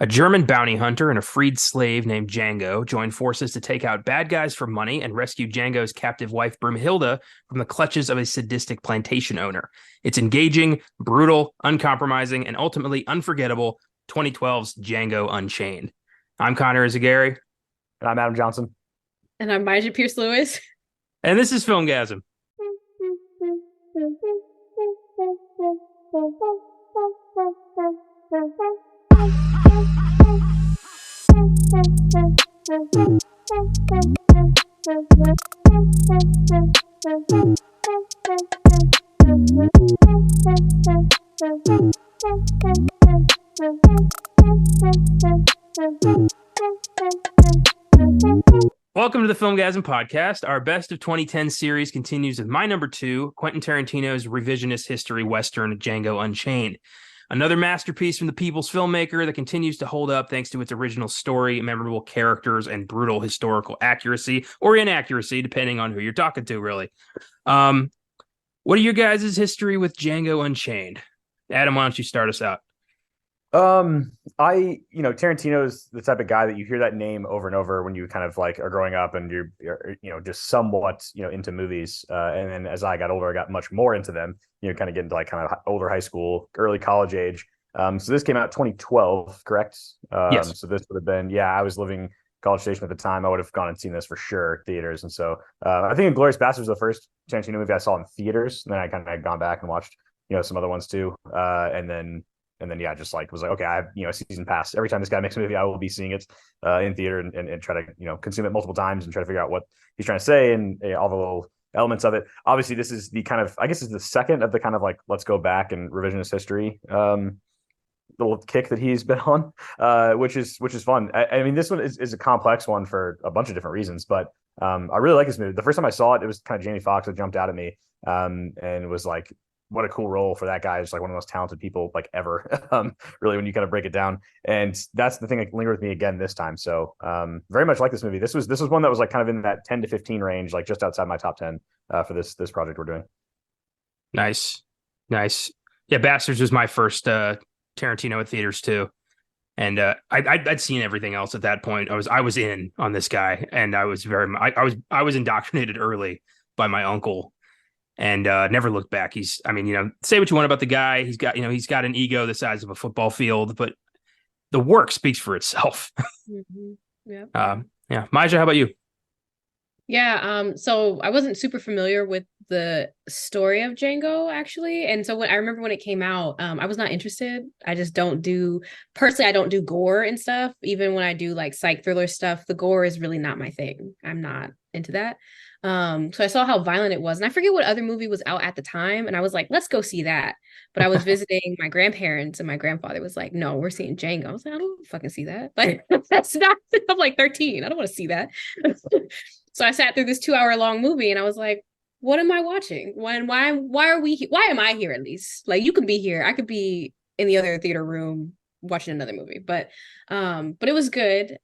A German bounty hunter and a freed slave named Django join forces to take out bad guys for money and rescue Django's captive wife Broomhilda from the clutches of a sadistic plantation owner. It's engaging, brutal, uncompromising, and ultimately unforgettable. 2012's Django Unchained. I'm Connor Eyzaguirre. And I'm Adam Johnson. And I'm Mysia Pierce-Lewis. And this is Filmgazm. Welcome to the Filmgazm podcast. Our Best of 2010 series continues with my number 2, Quentin Tarantino's revisionist history western, Django Unchained. Another masterpiece from the people's filmmaker that continues to hold up thanks to its original story, memorable characters, and brutal historical accuracy or inaccuracy, depending on who you're talking to, really. What are your guys' history with Django Unchained? Adam, why don't you start us out? Tarantino is the type of guy that you hear that name over and over when you kind of like are growing up and you're just somewhat, into movies. And then as I got older, I got much more into them, kind of get into like kind of older high school, early college age. So this came out 2012, correct? Yes. So this would have been, I was living College Station at the time. I would have gone and seen this for sure, theaters. And so I think Inglourious Basterds was the first Tarantino movie I saw in theaters. And then I kind of had gone back and watched, some other ones too. And then just like was like, okay, I have a season pass. Every time this guy makes a movie, I will be seeing it in theater and try to consume it multiple times and try to figure out what he's trying to say and all the little elements of it. Obviously, this is the kind of, I guess, is the second of the kind of like let's go back and revisionist history little kick that he's been on, which is fun. I mean, this one is a complex one for a bunch of different reasons, but I really like this movie. The first time I saw it, it was kind of Jamie Foxx that jumped out at me and was like, what a cool role for that guy. It's like one of the most talented people like ever, really, when you kind of break it down. And that's the thing that lingered with me again this time. So very much like this movie. This was one that was like kind of in that 10 to 15 range, like just outside my top 10 for this project we're doing. Nice. Yeah, Bastards was my first Tarantino at theaters too. And I'd seen everything else at that point. I was in on this guy, and I was indoctrinated early by my uncle. And never looked back. Say what you want about the guy. He's got an ego the size of a football field, but the work speaks for itself. Mm-hmm. Yeah. Mysia, how about you? Yeah. So I wasn't super familiar with the story of Django actually, and so I remember when it came out, I was not interested. I don't do gore and stuff. Even when I do like psych thriller stuff, the gore is really not my thing. I'm not into that. So I saw how violent it was, and I forget what other movie was out at the time, and I was like, let's go see that. But I was visiting my grandparents, and my grandfather was like, no, we're seeing Django. I was like, I don't fucking see that. Like, that's not, I'm like 13. I don't want to see that. So I sat through this 2-hour long movie, and I was like, what am I watching? Why are we why am I here? At least like you can be here, I could be in the other theater room watching another movie, but it was good.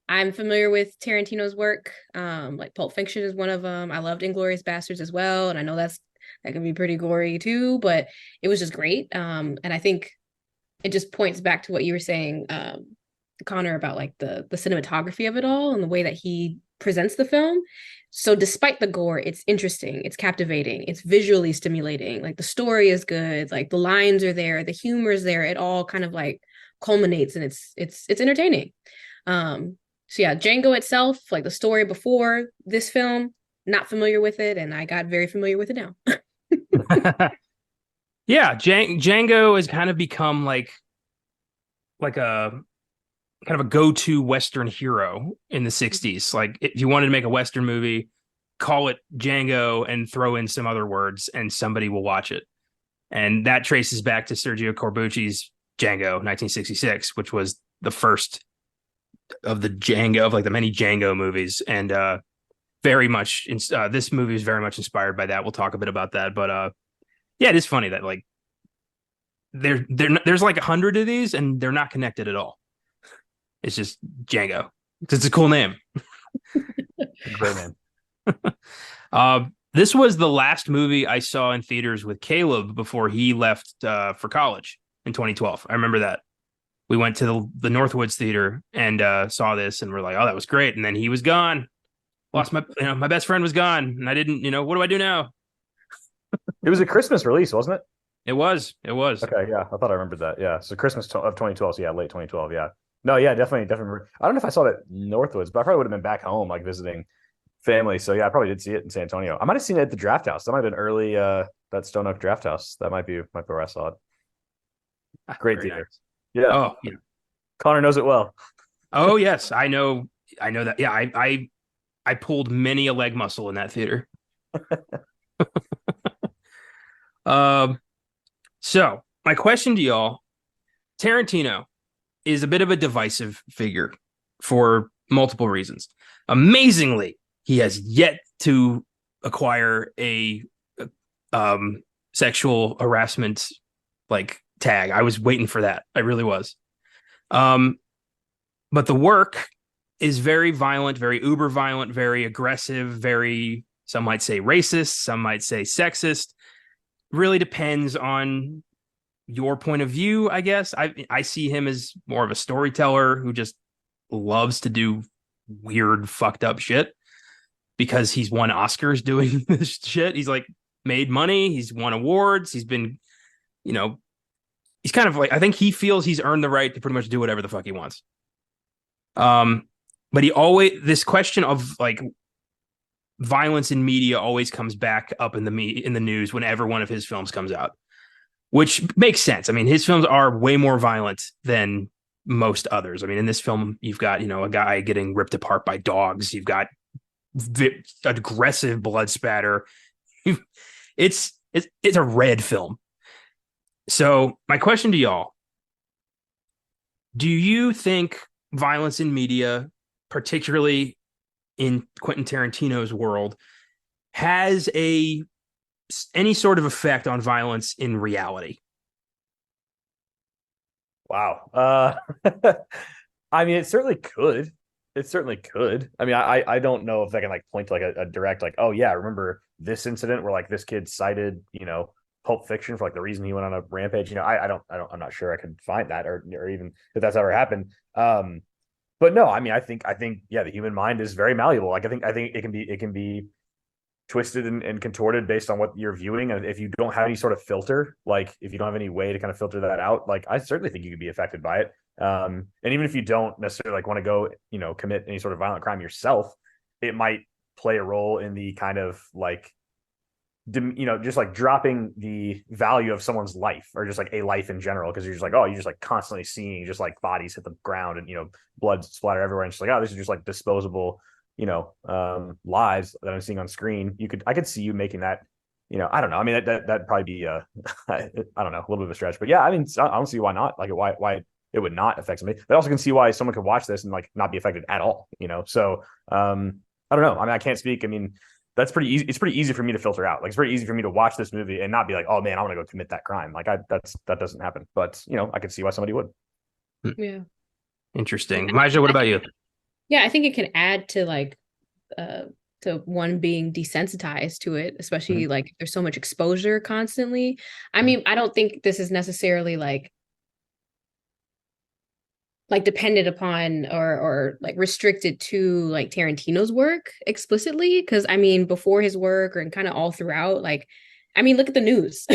I'm familiar with Tarantino's work. Like Pulp Fiction is one of them. I loved Inglourious Basterds as well, and I know that can be pretty gory too, but it was just great. And I think it just points back to what you were saying, Connor, about like the cinematography of it all and the way that he presents the film. So despite the gore, it's interesting, it's captivating, it's visually stimulating. Like the story is good, like the lines are there, the humor is there. It all kind of like culminates, and it's entertaining. So yeah, Django itself, like the story before this film, not familiar with it, and I got very familiar with it now. Yeah, Django has kind of become like a kind of a go-to Western hero in the 60s. Like if you wanted to make a Western movie, call it Django and throw in some other words and somebody will watch it. And that traces back to Sergio Corbucci's Django 1966, which was the first of the many Django movies. And very much this movie is very much inspired by that. We'll talk a bit about that. But yeah, it is funny that like there's like 100 of these and they're not connected at all. It's just Django. It's a cool name. Great name. This was the last movie I saw in theaters with Caleb before he left for college in 2012. I remember that. we went to the Northwoods Theater and saw this, and we're like, oh, that was great. And then he was gone. Lost my best friend was gone, and I didn't, what do I do now? It was a Christmas release, wasn't it? It was. Okay, yeah, I thought I remembered that. Yeah, so Christmas of 2012. So yeah, late 2012. Yeah, no, yeah, definitely. I don't know if I saw that Northwoods, but I probably would have been back home, like visiting family. So yeah, I probably did see it in San Antonio. I might have seen it at the Draft House. That might have been early. That Stone Oak Draft House. That might be where I saw it. Great theater. Nice. Yeah. Oh, yeah. Connor knows it well. Oh yes, I know that. Yeah, I pulled many a leg muscle in that theater. So my question to y'all, Tarantino is a bit of a divisive figure for multiple reasons. Amazingly, he has yet to acquire a sexual harassment like tag. I was waiting for that. I really was. But the work is very violent, very uber violent, very aggressive, very, some might say racist, some might say sexist. Really depends on your point of view, I guess. I see him as more of a storyteller who just loves to do weird, fucked up shit because he's won Oscars doing this shit. He's like made money, he's won awards, he's been, he's kind of like, I think he feels he's earned the right to pretty much do whatever the fuck he wants. But this question of like violence in media always comes back up in the news whenever one of his films comes out, which makes sense. I mean, his films are way more violent than most others. I mean, in this film, you've got, a guy getting ripped apart by dogs. You've got aggressive blood spatter. It's a red film. So my question to y'all, do you think violence in media, particularly in Quentin Tarantino's world, has any sort of effect on violence in reality? Wow. I mean, it certainly could. I mean, I don't know if I can like point to like a direct like, oh yeah, remember this incident where like this kid cited, Pulp Fiction for like the reason he went on a rampage. I'm not sure I could find that or even if that's ever happened. But no, I mean, I think, yeah, the human mind is very malleable. Like, I think it can be twisted and contorted based on what you're viewing. And if you don't have any sort of filter, like if you don't have any way to kind of filter that out, like I certainly think you could be affected by it. And even if you don't necessarily like want to go, commit any sort of violent crime yourself, it might play a role in the kind of like, just like dropping the value of someone's life or just like a life in general. Cause you're just like, oh, you're just like constantly seeing just like bodies hit the ground and, blood splatter everywhere. And it's like, oh, this is just like disposable, lives that I'm seeing on screen. I could see you making that, I don't know. I mean, that'd probably be, I don't know, a little bit of a stretch, but yeah, I mean, I don't see why not. Like why it would not affect somebody. But I also can see why someone could watch this and like not be affected at all, So, I don't know. I mean, I can't speak. I mean, that's pretty easy. It's pretty easy for me to filter out. Like it's pretty easy for me to watch this movie and not be like, oh man, I want to go commit that crime. Like that doesn't happen. But I could see why somebody would. Yeah. Interesting. Mysia, what about you? Yeah, I think it can add to like to one being desensitized to it, especially like there's so much exposure constantly. I mean, I don't think this is necessarily like dependent upon or like restricted to like Tarantino's work explicitly. Cause I mean, before his work and kind of all throughout, like, I mean, look at the news.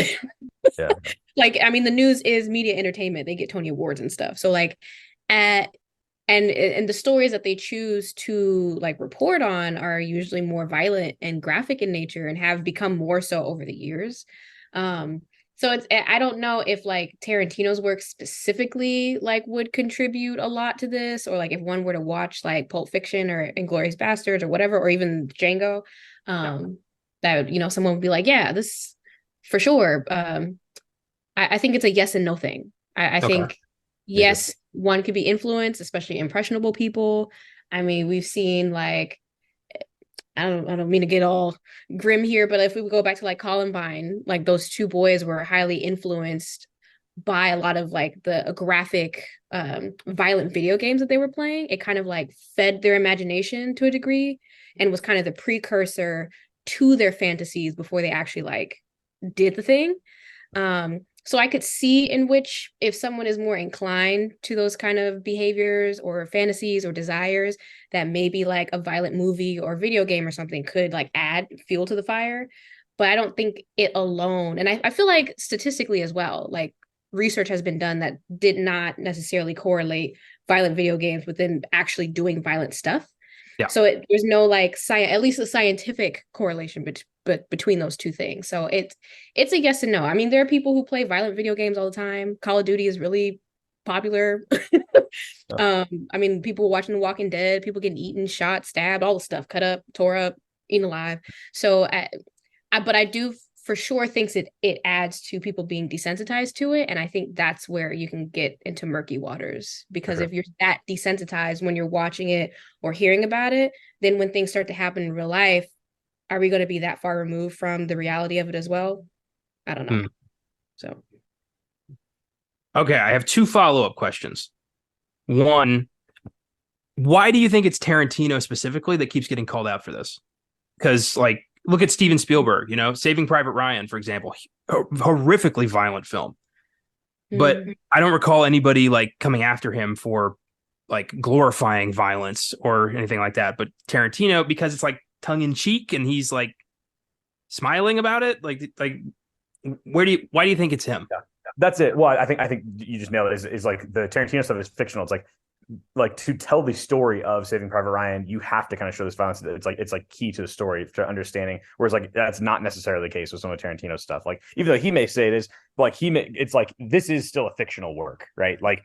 Yeah. Like, I mean, the news is media entertainment. They get Tony Awards and stuff. So like and the stories that they choose to like report on are usually more violent and graphic in nature and have become more so over the years. So I don't know if like Tarantino's work specifically like would contribute a lot to this, or like if one were to watch like Pulp Fiction or Inglourious Basterds or whatever, or even Django, that someone would be like, yeah, this for sure. I think it's a yes and no thing. I think yes, one could be influenced, especially impressionable people. I mean, we've seen like I don't mean to get all grim here, but if we go back to like Columbine, like those two boys were highly influenced by a lot of like the graphic, violent video games that they were playing. It kind of like fed their imagination to a degree and was kind of the precursor to their fantasies before they actually like did the thing. So I could see in which, if someone is more inclined to those kind of behaviors or fantasies or desires, that maybe like a violent movie or video game or something could like add fuel to the fire. But I don't think it alone. And I feel like statistically as well, like research has been done that did not necessarily correlate violent video games with them actually doing violent stuff. Yeah. So there's no like science, at least a scientific correlation between those two things. So it's a yes and no. I mean, there are people who play violent video games all the time. Call of Duty is really popular. I mean, people watching The Walking Dead, people getting eaten, shot, stabbed, all the stuff, cut up, tore up, eaten alive. So, but I do for sure thinks it adds to people being desensitized to it, and I think that's where you can get into murky waters, because if you're that desensitized when you're watching it or hearing about it, then when things start to happen in real life, are we going to be that far removed from the reality of it as well? I don't know. So okay, I have two follow-up questions. One, why do you think it's Tarantino specifically that keeps getting called out for this? Because like, look at Steven Spielberg, you know, Saving Private Ryan, for example, horrifically violent film. But I don't recall anybody like coming after him for like glorifying violence or anything like that. But Tarantino, because it's like tongue in cheek and he's like smiling about it, like why do you think it's him? Yeah. That's it. Well, I think you just nailed it. Is like the Tarantino stuff is fictional. It's like to tell the story of Saving Private Ryan, you have to kind of show this violence. It's like key to the story to understanding. Whereas like that's not necessarily the case with some of Tarantino's stuff. Like even though he may say it is, like it's like this is still a fictional work, right? Like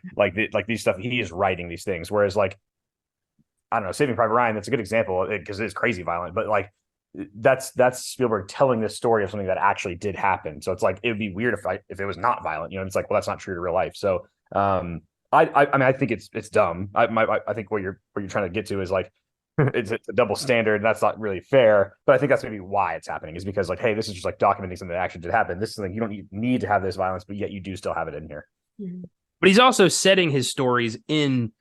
these stuff he is writing these things. Whereas like I don't know, Saving Private Ryan, that's a good example because it is crazy violent, but like that's Spielberg telling this story of something that actually did happen. So it's like it would be weird if it was not violent, you know. It's like, well, that's not true to real life. So I mean I think it's dumb. I think what you're trying to get to is like it's a double standard. That's not really fair. But I think that's maybe why it's happening is because like, hey, this is just like documenting something that actually did happen. This is something you don't need to have this violence, but yet you do still have it in here. But he's also setting his stories in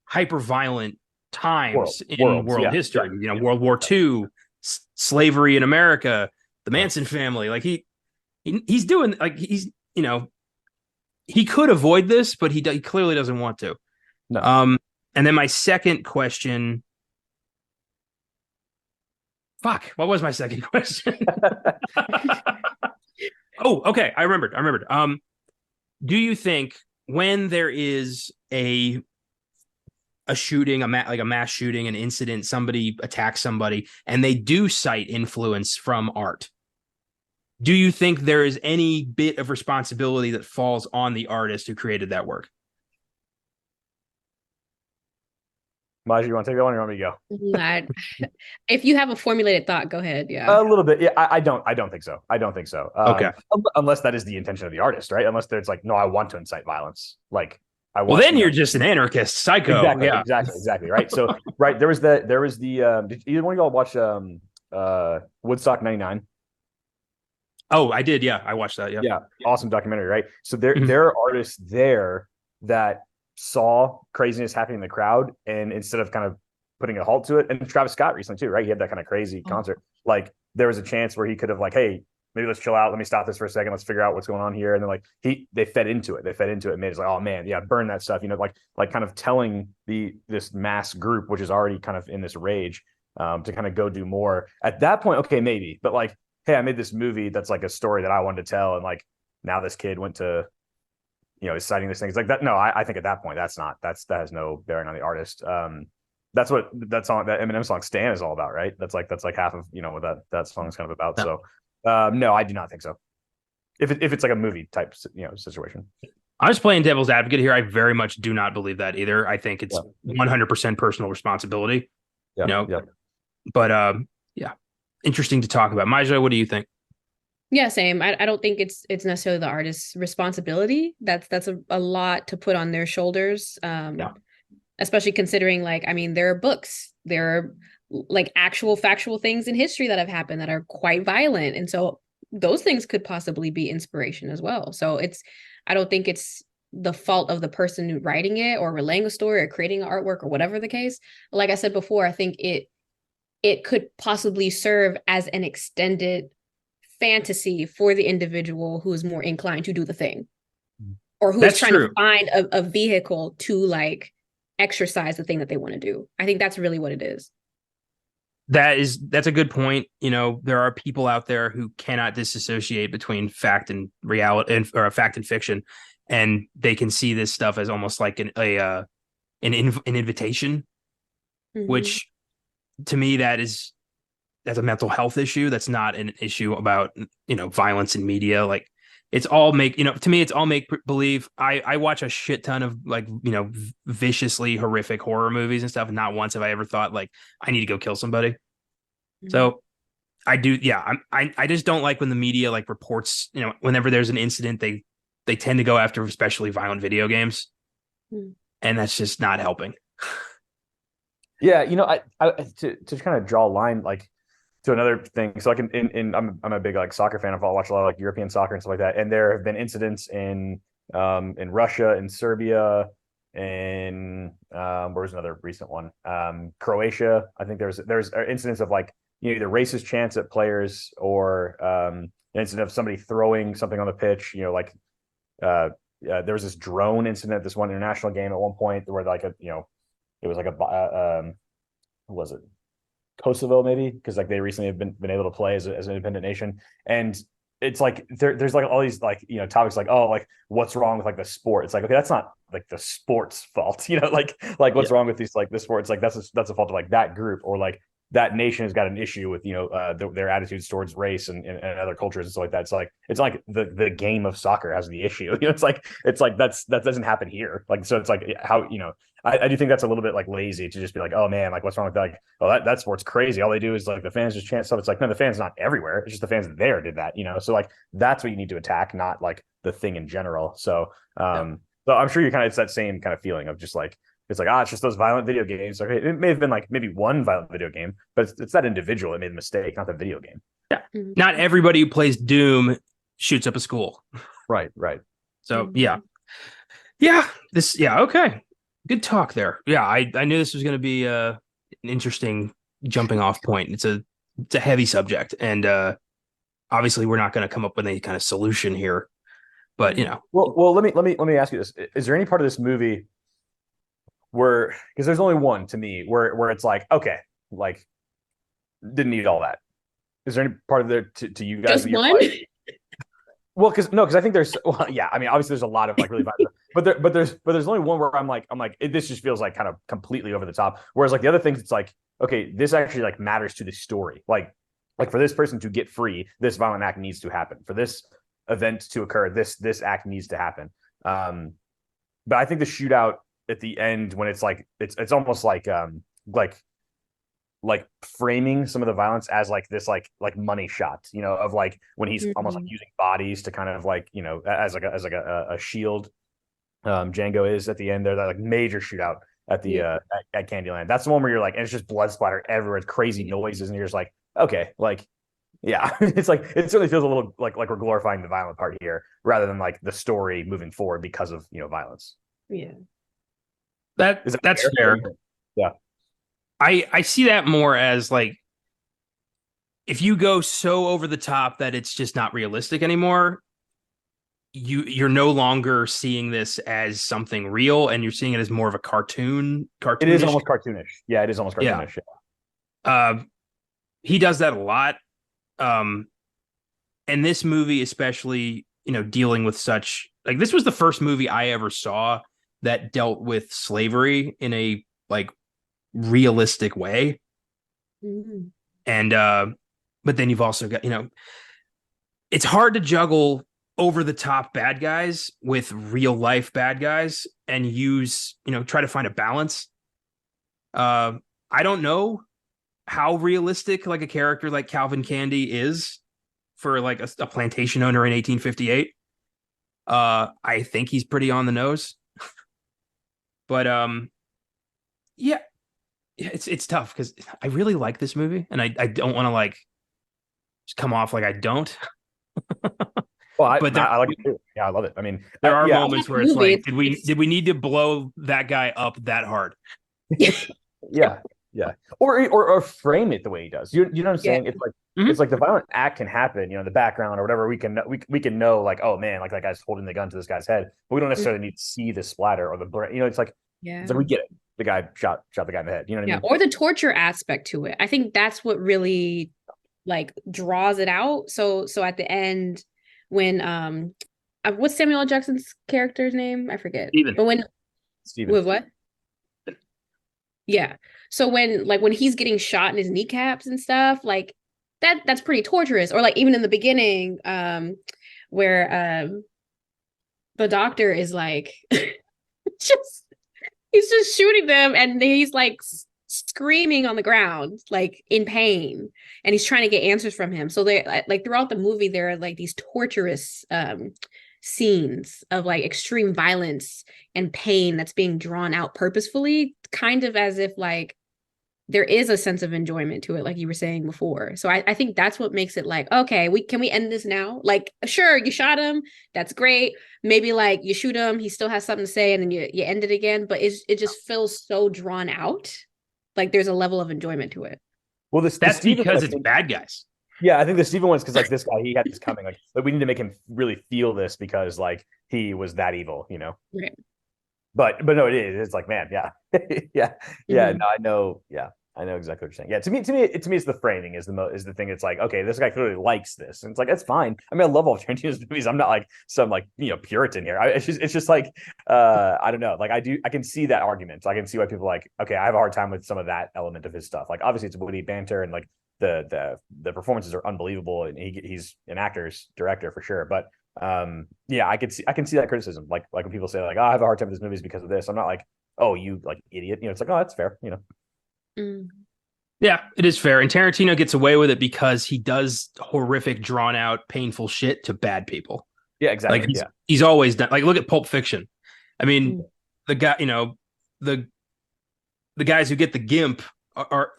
hyper violent times in world history. Yeah. You know, World War II, slavery in America, the Manson family. Like he's doing like he's, you know, he could avoid this, but he clearly doesn't want to. No. And then my second question. Fuck, what was my second question? Oh, okay. I remembered. Do you think when there is a shooting, like a mass shooting, an incident, somebody attacks somebody, and they do cite influence from art, do you think there is any bit of responsibility that falls on the artist who created that work? Mysia, you want to take that one or you want me to go? If you have a formulated thought, go ahead. Yeah. A little bit. Yeah, I don't think so. Okay. Unless that is the intention of the artist, right? Unless there's like, no, I want to incite violence. Like I want. Well, then you're just an anarchist, psycho. Exactly, yeah. Exactly. Right. So right, there was the did either one of y'all watch Woodstock 99? Oh, I did. Yeah, I watched that. Yeah. Yeah. Awesome documentary, right? So there are artists there that saw craziness happening in the crowd, and instead of kind of putting a halt to it, and Travis Scott recently too, right? He had that kind of crazy concert. Like there was a chance where he could have like, hey, maybe let's chill out. Let me stop this for a second. Let's figure out what's going on here. And then like they fed into it. And made it like, oh man, yeah, burn that stuff. You know, like kind of telling this mass group, which is already kind of in this rage, to kind of go do more. At that point, okay, maybe. But like, hey, I made this movie that's like a story that I wanted to tell, and like now this kid went to, you know, is citing this thing. It's like that. No, I think at that point that has no bearing on the artist. That's what that Eminem song "Stan" is all about, right? That's like half of, you know, what that song is kind of about. Yeah. So no, I do not think so. If it's like a movie type, you know, situation. I'm just playing devil's advocate here. I very much do not believe that either. I think it's 100% personal responsibility. Yeah. You know, but yeah, interesting to talk about. Mysia, what do you think? Yeah, same. I don't think it's necessarily the artist's responsibility. That's a lot to put on their shoulders. Especially considering, like, I mean, there are books, there are like actual factual things in history that have happened that are quite violent. And so those things could possibly be inspiration as well. So I don't think it's the fault of the person writing it or relaying a story or creating artwork or whatever the case. Like I said before, I think it could possibly serve as an extended fantasy for the individual who is more inclined to do the thing, or who is That's trying true. to find a vehicle to like exercise the thing that they want to do. I think that's really what it is. That's a good point. You know, there are people out there who cannot disassociate between fact and reality, or fact and fiction, and they can see this stuff as almost like an invitation, which to me that's a mental health issue. That's not an issue about, you know, violence in media. Like, it's all to me, it's all make believe. I watch a shit ton of, like, you know, viciously horrific horror movies and stuff, and not once have I ever thought like I need to go kill somebody. So I do, yeah. I just don't like when the media like reports, you know, whenever there's an incident, they tend to go after especially violent video games, and that's just not helping. Yeah, you know, I to kind of draw a line like to another thing. So like I'm a big like soccer fan. I watch a lot of like European soccer and stuff like that. And there have been incidents in Russia, in Serbia, in where was another recent one? Croatia. I think there's incidents of like, you know, either racist chants at players or an incident of somebody throwing something on the pitch. You know, like there was this drone incident at this one international game at one point where like it was like who was it? Kosovo, maybe, because like they recently have been able to play as an independent nation, and it's like there's like all these like, you know, topics like, oh, like what's wrong with like the sport? It's like, okay, that's not like the sport's fault, you know, like what's wrong with these like the sports? Like that's a fault of like that group, or like that nation has got an issue with, you know, their attitudes towards race and other cultures and stuff like that. It's like the game of soccer has the issue. You know, it's like that doesn't happen here. Like, so it's like how, you know, I do think that's a little bit like lazy to just be like, oh man, like what's wrong with that? Like, oh, that sport's crazy. All they do is like the fans just chant stuff. It's like, no, the fans not everywhere. It's just the fans there did that, you know? So like, that's what you need to attack, not like the thing in general. So, so I'm sure it's that same kind of feeling of just like, it's like, it's just those violent video games. Okay, it may have been like maybe one violent video game, but it's that individual that made the mistake, not the video game. Yeah. Not everybody who plays Doom shoots up a school. Right. So yeah. Okay. Good talk there. Yeah, I knew this was going to be an interesting jumping off point. It's a heavy subject, and obviously we're not going to come up with any kind of solution here. But you know, well, let me ask you this: is there any part of this movie where, because there's only one to me where it's like, okay, like didn't need all that? Is there any part of there to you guys? Just one? Well, because I think there's, well, yeah, I mean, obviously there's a lot of like really violent, but there's only one where I'm like this just feels like kind of completely over the top. Whereas like the other things, it's like, okay, this actually like matters to the story. Like for this person to get free, this violent act needs to happen. For this event to occur, this act needs to happen. But I think the shootout at the end, when it's like it's almost like framing some of the violence as like this like money shot, you know, of like when he's almost like using bodies to kind of like, you know, as a shield. Django is at the end there, that like major shootout at the at Candyland. That's the one where you're like, and it's just blood splatter everywhere, it's crazy noises, and you're just like, okay, like, yeah. It's like, it certainly feels a little like we're glorifying the violent part here rather than like the story moving forward because of, you know, violence. Yeah. That's fair. Yeah. I see that more as like, if you go so over the top that it's just not realistic anymore, you're no longer seeing this as something real, and you're seeing it as more of a cartoon. It is almost cartoonish. Yeah, it is almost cartoonish. Yeah. He does that a lot. And this movie, especially, you know, dealing with such, like, this was the first movie I ever saw that dealt with slavery in a like realistic way. And but then you've also got, you know, it's hard to juggle over the top bad guys with real life bad guys and use, you know, try to find a balance. I don't know how realistic like a character like Calvin Candy is for like a plantation owner in 1858. I think he's pretty on the nose. But yeah, it's tough because I really like this movie, and I don't want to like just come off like I don't. Well, I like it too. Yeah, I love it. I mean, there are moments where it's like, did we need to blow that guy up that hard? Yeah. Yeah. Or frame it the way he does. You know what I'm saying? It's like Mhm. it's like the violent act can happen, in the background or whatever. We can know like, oh man, like that guy's holding the gun to this guy's head, but we don't necessarily need to see the splatter or the blood. It's like we get it. The guy shot the guy in the head. You know what I mean? Or the torture aspect to it. I think that's what really like draws it out. So at the end, when what's Samuel L. Jackson's character's name? I forget. Steven. But when Steven. with what? Yeah. So when he's getting shot in his kneecaps and stuff, like that's pretty torturous. Or like even in the beginning, where the doctor is like just he's just shooting them and he's like screaming on the ground like in pain, and he's trying to get answers from him. So they like throughout the movie there are like these torturous scenes of like extreme violence and pain that's being drawn out purposefully, kind of as if like there is a sense of enjoyment to it, like you were saying before. So I think that's what makes it like, okay, we end this now? Like, sure, you shot him, that's great. Maybe like you shoot him, he still has something to say, and then you end it again. But it just feels so drawn out. Like there's a level of enjoyment to it. Well, That's because it's bad guys. Yeah, I think the Steven one's because like this guy, he had this coming. Like we need to make him really feel this because like he was that evil. Right. But no, it is. It's like, man, yeah, yeah. Mhm. No, I know exactly what you're saying. Yeah, to me, it's the framing is the thing. It's like, okay, this guy clearly likes this, and it's like that's fine. I mean, I love all Tarantino's movies. I'm not like some like Puritan here. It's just like I don't know. Like I can see that argument. So I can see why people are like, okay, I have a hard time with some of that element of his stuff. Like obviously it's witty banter and like the performances are unbelievable, and he's an actor's director for sure. But yeah, I can see that criticism. Like when people say like, oh, I have a hard time with this movies because of this. I'm not like, oh, you like idiot. It's like, oh, that's fair. Mm. Yeah, it is fair. And Tarantino gets away with it because he does horrific, drawn out, painful shit to bad people. Yeah, exactly. Like he's always done. Like look at Pulp Fiction. I mean, Mm. the guy, the guys who get the gimp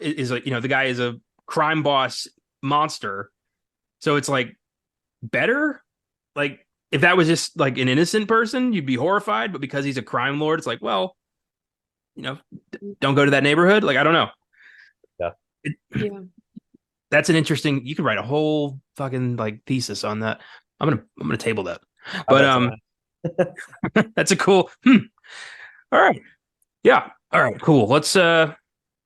is like, the guy is a crime boss monster. So it's like better. Like if that was just like an innocent person, you'd be horrified. But because he's a crime lord, it's like, well, don't go to that neighborhood. Like I don't know. Yeah. That's an interesting. You could write a whole fucking like thesis on that. I'm gonna table that. But that's a cool. All right. Yeah. All right. Cool. All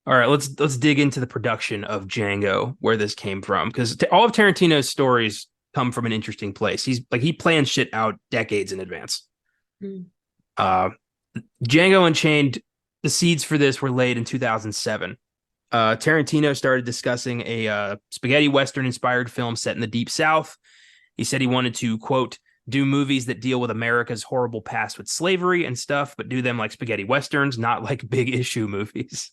right. Let's dig into the production of Django, where this came from, because all of Tarantino's stories come from an interesting place. He plans shit out decades in advance. Mm. Django Unchained. The seeds for this were laid in 2007. Tarantino started discussing a spaghetti western inspired film set in the Deep South. He said he wanted to, quote, do movies that deal with America's horrible past with slavery and stuff, but do them like spaghetti westerns, not like big issue movies.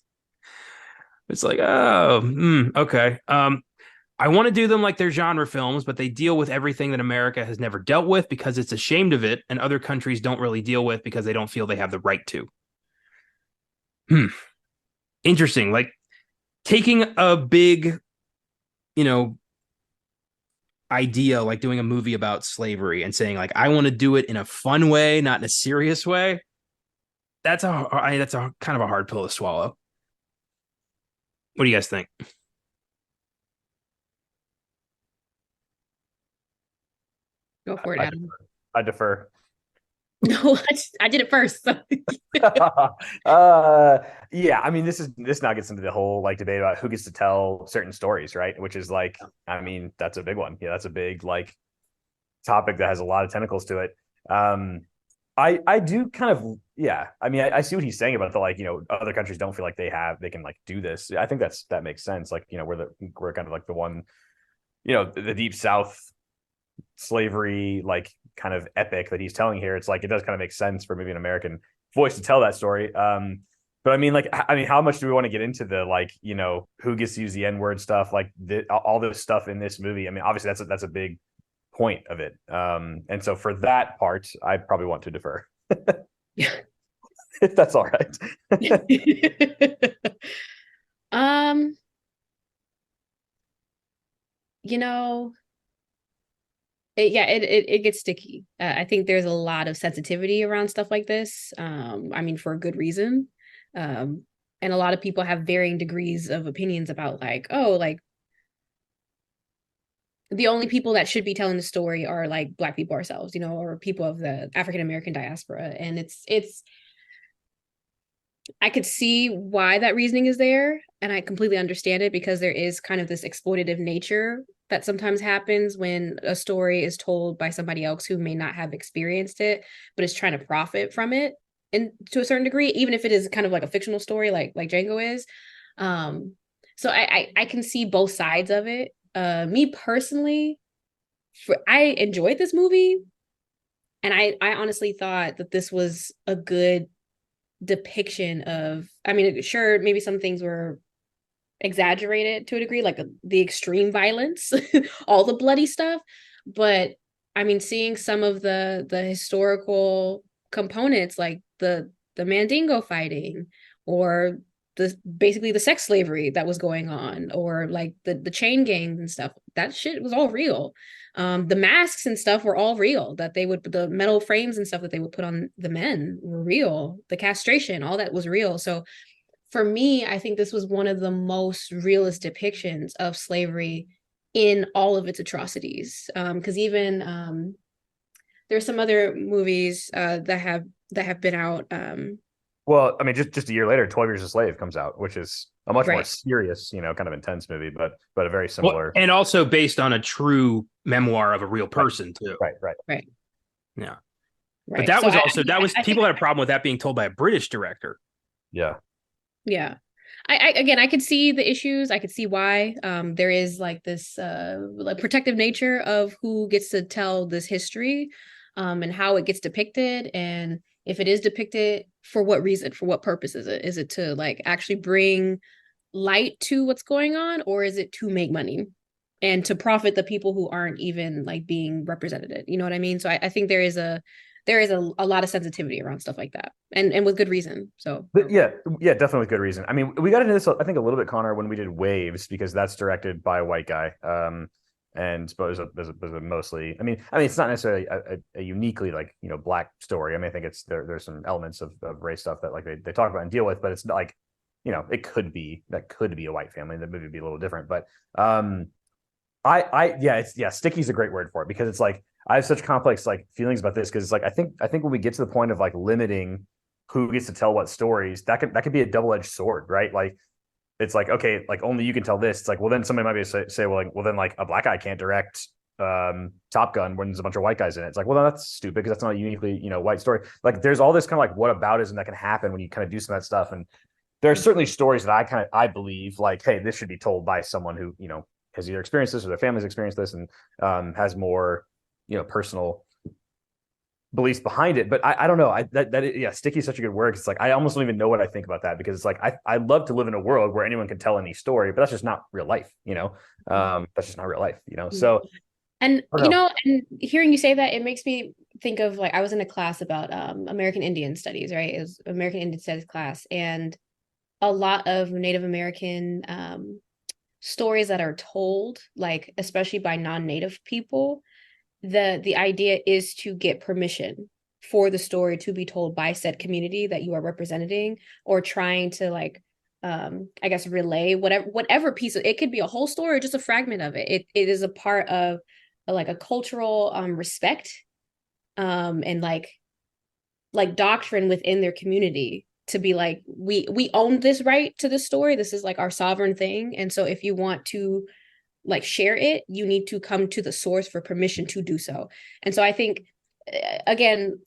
It's like, oh, okay. I want to do them like they're genre films, but they deal with everything that America has never dealt with because it's ashamed of it, and other countries don't really deal with because they don't feel they have the right to. Interesting. Like, taking a big, idea like doing a movie about slavery and saying like I want to do it in a fun way, not in a serious way. That's a kind of a hard pill to swallow. What do you guys think? Go for it, Adam. I defer. No, I did it first. So. Yeah, I mean this now gets into the whole like debate about who gets to tell certain stories, right? Which is like, I mean, that's a big one. Yeah, that's a big like topic that has a lot of tentacles to it. I do kind of, yeah, I mean I see what he's saying about the like, other countries don't feel like they can like do this. I think that makes sense. Like, we're kind of like the one, the Deep South slavery like kind of epic that he's telling here. It's like it does kind of make sense for maybe an American voice to tell that story. But I mean, how much do we want to get into the like, who gets to use the N-word stuff, like all this stuff in this movie? I mean, obviously that's a big point of it. And so for that part, I probably want to defer. Yeah. If that's all right. You know, it gets sticky. I think there's a lot of sensitivity around stuff like this. I mean, for a good reason. and a lot of people have varying degrees of opinions about like, oh, like the only people that should be telling the story are like Black people ourselves, you know, or people of the African American diaspora. And it's I could see why that reasoning is there, and I completely understand it, because there is kind of this exploitative nature that sometimes happens when a story is told by somebody else who may not have experienced it, but is trying to profit from it, and to a certain degree, even if it is kind of like a fictional story, like Django is. So I can see both sides of it. Me personally, I enjoyed this movie, and I honestly thought that this was a good depiction of, I mean, sure, maybe some things were exaggerated to a degree, like the extreme violence, all the bloody stuff, but I mean, seeing some of the historical components, like the Mandingo fighting, or the basically the sex slavery that was going on, or like the chain gangs and stuff, that shit was all real. The masks and stuff were all real, that they would, the metal frames and stuff that they would put on the men were real, the castration, all that was real. So for me, I think this was one of the most realist depictions of slavery in all of its atrocities. Because even there's some other movies that have been out. Well, I mean, just a year later, 12 Years a Slave comes out, which is a much more Right. serious, you know, kind of intense movie, but a very Well, similar. and also based on a true memoir of a real person too. Right. Right. Yeah. But Right. that So was also that was I think, people had a problem with that being told by a British director. Yeah. yeah. Again, I could see the issues. I could see why. There is like this like protective nature of who gets to tell this history, and how it gets depicted, and if it is depicted, for what reason, for what purpose is it? Is it to like actually bring light to what's going on, or is it to make money and to profit the people who aren't even like being represented? You know what I mean? So I think there is a lot of sensitivity around stuff like that, and with good reason. So But yeah, definitely good reason. I mean, we got into this, I think, a little bit, Connor, when we did Waves, because that's directed by a white guy. And but it was a mostly, I mean, it's not necessarily a uniquely like, you know, black story. I mean, I think there's some elements of race stuff that like they talk about and deal with, but it's not like, you know, that could be a white family. The movie would be a little different, but sticky is a great word for it, because it's like I have such complex like feelings about this, because it's like I think when we get to the point of like limiting who gets to tell what stories, that could be a double-edged sword, right? Like it's like, okay, like only you can tell this. It's like, well, then somebody might be say well, then like a black guy can't direct Top Gun when there's a bunch of white guys in it. It's like, well, that's stupid, because that's not a uniquely, you know, white story. Like there's all this kind of like whataboutism that can happen when you kind of do some of that stuff. And there are certainly stories that I believe like, hey, this should be told by someone who, you know, has either experienced this or their family's experienced this, and has more, you know, personal beliefs behind it. But I don't know. Sticky is such a good word. It's like I almost don't even know what I think about that, because it's like I'd love to live in a world where anyone can tell any story, but that's just not real life, you know. That's just not real life, you know. So and I you don't know. know, and hearing you say that, it makes me think of like I was in a class about American Indian studies, right? It was American Indian studies class, and a lot of Native American stories that are told, like especially by non-native people, the idea is to get permission for the story to be told by said community that you are representing, or trying to like I guess relay whatever piece of it, could be a whole story or just a fragment of it. It is a part of like a cultural respect, and like doctrine within their community, to be like, we own this right to this story, this is like our sovereign thing, and so if you want to like share it, you need to come to the source for permission to do so. And so I think, again,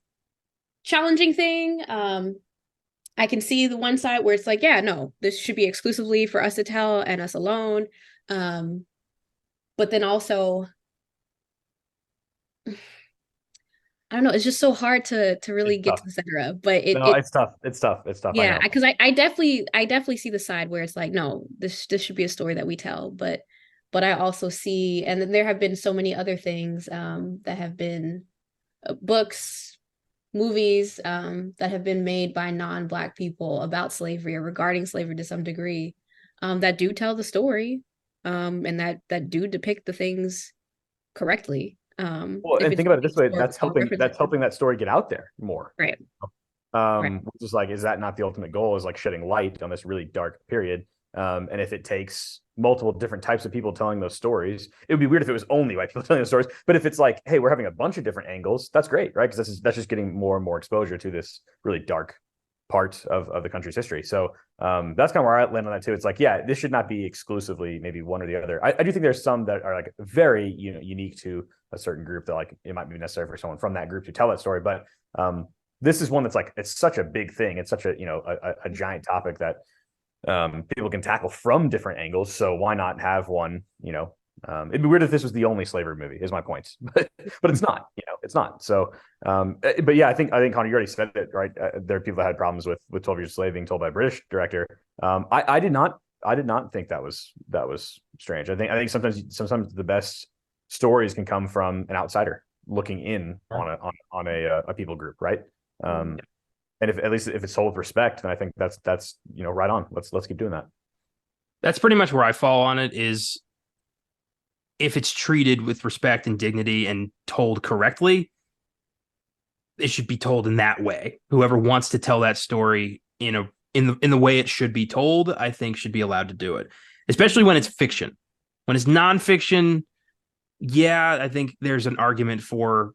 challenging thing. I can see the one side where it's like, yeah, no, this should be exclusively for us to tell and us alone. But then also, I don't know, it's just so hard to really It's get tough. to the center of. But No, it's tough. It's tough. It's tough. I yeah, know. because I definitely see the side where it's like, no, this should be a story that we tell. But I also see, and then there have been so many other things that have been books, movies that have been made by non-Black people about slavery or regarding slavery to some degree, that do tell the story, and that do depict the things correctly. Well, If and it's think about it this way: historical that's helping references. that story get out there more. Right. Right. Which is like, is that not the ultimate goal? Is like shedding light on this really dark period. And if it takes multiple different types of people telling those stories, it would be weird if it was only white people telling those stories. But if it's like, hey, we're having a bunch of different angles, that's great, right? Because that's just getting more and more exposure to this really dark part of the country's history. So that's kind of where I land on that too. It's like, yeah, this should not be exclusively maybe one or the other. I do think there's some that are like very unique to a certain group that like it might be necessary for someone from that group to tell that story. But this is one that's like, it's such a big thing. It's such a a giant topic that people can tackle from different angles. So why not have one? It'd be weird if this was the only slavery movie. Is my point, but it's not. It's not. So, but yeah, I think Connor, you already said it, right? There are people that had problems with 12 Years a Slave being told by a British director. I did not think that was strange. I think sometimes the best stories can come from an outsider looking in on a people group, right? And if at least if it's told with respect, then I think that's right on. Let's keep doing that. That's pretty much where I fall on it. Is if it's treated with respect and dignity and told correctly, it should be told in that way. Whoever wants to tell that story in the way it should be told, I think should be allowed to do it, especially when it's fiction. When it's nonfiction, yeah, I think there's an argument for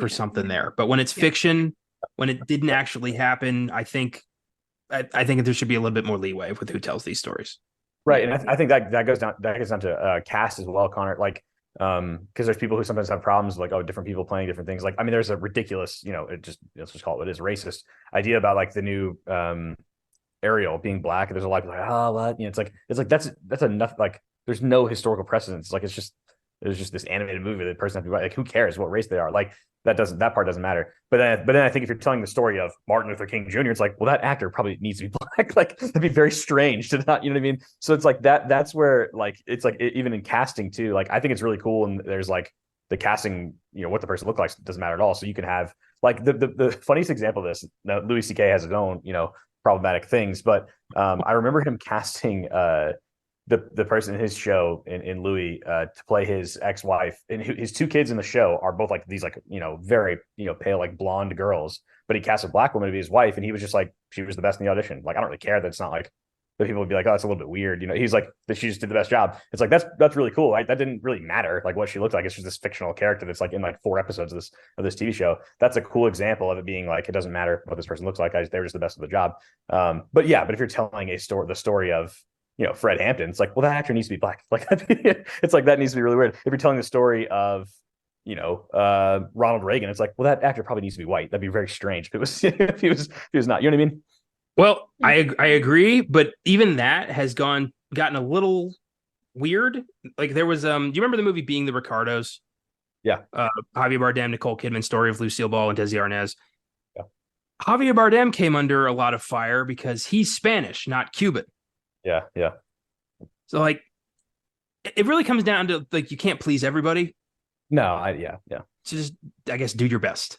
something there. But when it's fiction, when it didn't actually happen, I think there should be a little bit more leeway with who tells these stories. Right, and I think that goes down to cast as well, Connor. Like, because there's people who sometimes have problems like, oh, different people playing different things. Like, I mean, there's a ridiculous, let's just call it what it is, racist idea about like the new Ariel being black. And there's a lot of people like, oh, what? It's like that's enough. Like, there's no historical precedence. Like, it's just this animated movie that person has to be like, who cares what race they are? Like, that part doesn't matter. But then I think if you're telling the story of Martin Luther King Jr., it's like, well, that actor probably needs to be black. Like, that'd be very strange to not, you know what I mean? So it's like that's where like it's like even in casting too. Like, I think it's really cool, and there's like the casting, what the person looks like doesn't matter at all. So you can have like the funniest example of this. Now, Louis C.K. has his own problematic things, but I remember him casting the person in his show in Louis to play his ex-wife, and his two kids in the show are both like these like very pale like blonde girls, but he cast a black woman to be his wife, and he was just like, she was the best in the audition. Like, I don't really care that it's not like that people would be like, oh, that's a little bit weird, he's like that she just did the best job. It's like that's really cool, right? That didn't really matter like what she looked like. It's just this fictional character that's like in like 4 episodes of this TV show. That's a cool example of it being like, it doesn't matter what this person looks like, they were just the best of the job. But if you're telling the story of Fred Hampton, it's like, well, that actor needs to be black. Like, it's like, that needs to be really weird. If you're telling the story of, Ronald Reagan, it's like, well, that actor probably needs to be white. That'd be very strange if it was, if he was not, you know what I mean? Well, I agree, but even that has gotten a little weird. Like, there was, do you remember the movie Being the Ricardos? Yeah. Javier Bardem, Nicole Kidman, story of Lucille Ball and Desi Arnaz. Yeah. Javier Bardem came under a lot of fire because he's Spanish, not Cuban. Yeah. So like, it really comes down to like, you can't please everybody. No, yeah. Just, I guess, do your best.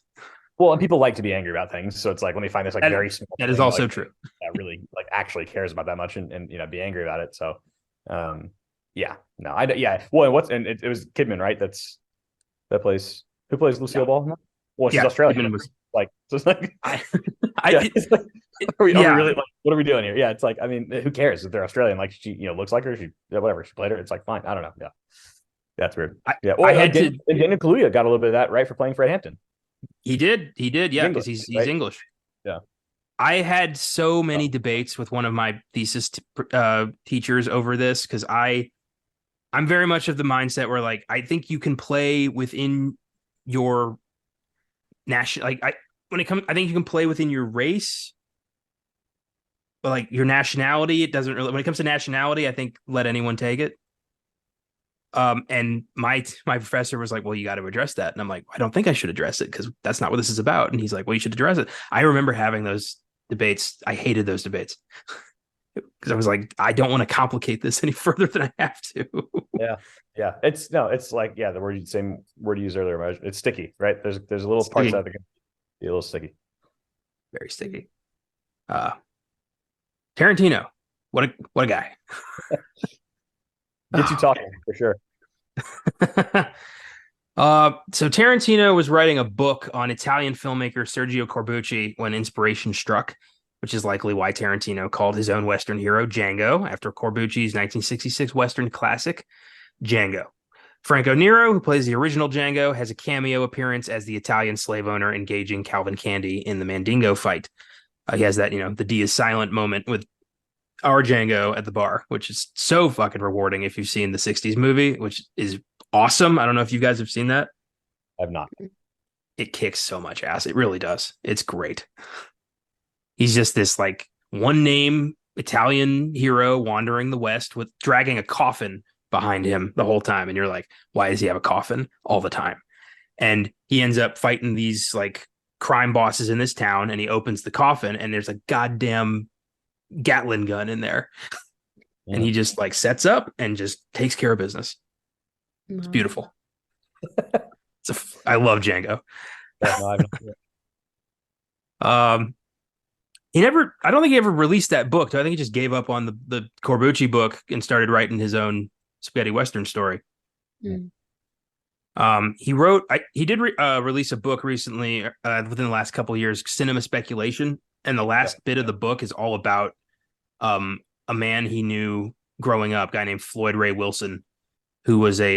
Well, and people like to be angry about things, so it's like when they find this like very small that is also true. That really like actually cares about that much and be angry about it. So, yeah. Well, it was Kidman, right? Who plays Lucille Ball? Well, she's Australian. Was, like, so it's like, are we really like, what are we doing here? Yeah, it's like, I mean, who cares if they're Australian? Like, she looks like her, she whatever, she played her. It's like, fine, I don't know. Yeah, that's weird. And Daniel Kaluuya got a little bit of that right for playing Fred Hampton. He did, yeah, because he's right? English. Yeah, I had so many debates with one of my thesis teachers over this, because I'm very much of the mindset where like, I think you can play within your national, like I think you can play within your race, but like your nationality, it doesn't really, when it comes to nationality, I think let anyone take it. And my professor was like, well, you got to address that. And I'm like, I don't think I should address it because that's not what this is about. And he's like, well, you should address it. I remember having those debates. I hated those debates because I was like, I don't want to complicate this any further than I have to. Yeah. It's like, the same word you used earlier. It's sticky, right? There's a little parts that can be a little sticky. Very sticky. Tarantino, what a guy. Gets you talking for sure. So Tarantino was writing a book on Italian filmmaker Sergio Corbucci when inspiration struck, which is likely why Tarantino called his own Western hero Django after Corbucci's 1966 Western classic, Django. Franco Nero, who plays the original Django, has a cameo appearance as the Italian slave owner engaging Calvin Candy in the Mandingo fight. He has that, the D is silent moment with our Django at the bar, which is so fucking rewarding if you've seen the 60s movie, which is awesome. I don't know if you guys have seen that. I've not. It kicks so much ass. It really does. It's great. He's just this like one name Italian hero wandering the West with dragging a coffin behind him the whole time. And you're like, why does he have a coffin all the time? And he ends up fighting these like crime bosses in this town, and he opens the coffin and there's a goddamn Gatling gun in there. Yeah. And he just like sets up and just takes care of business. It's beautiful. I love Django. Yeah, no, I don't think he ever released that book. I think he just gave up on the Corbucci book and started writing his own spaghetti Western story. Mm. He did release a book recently within the last couple of years, Cinema Speculation. And the last bit of the book is all about a man he knew growing up, a guy named Floyd Ray Wilson, who was what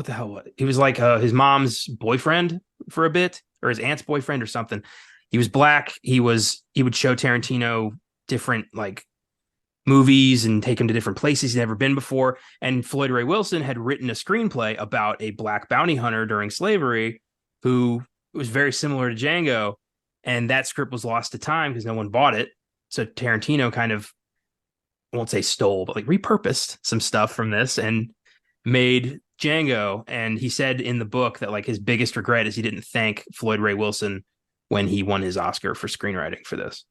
the hell was it? He was like his mom's boyfriend for a bit, or his aunt's boyfriend or something. He was black. He would show Tarantino different like movies and take him to different places he'd never been before. And Floyd Ray Wilson had written a screenplay about a black bounty hunter during slavery who was very similar to Django. And that script was lost to time because no one bought it. So Tarantino kind of, I won't say stole, but like repurposed some stuff from this and made Django. And he said in the book that like his biggest regret is he didn't thank Floyd Ray Wilson when he won his Oscar for screenwriting for this.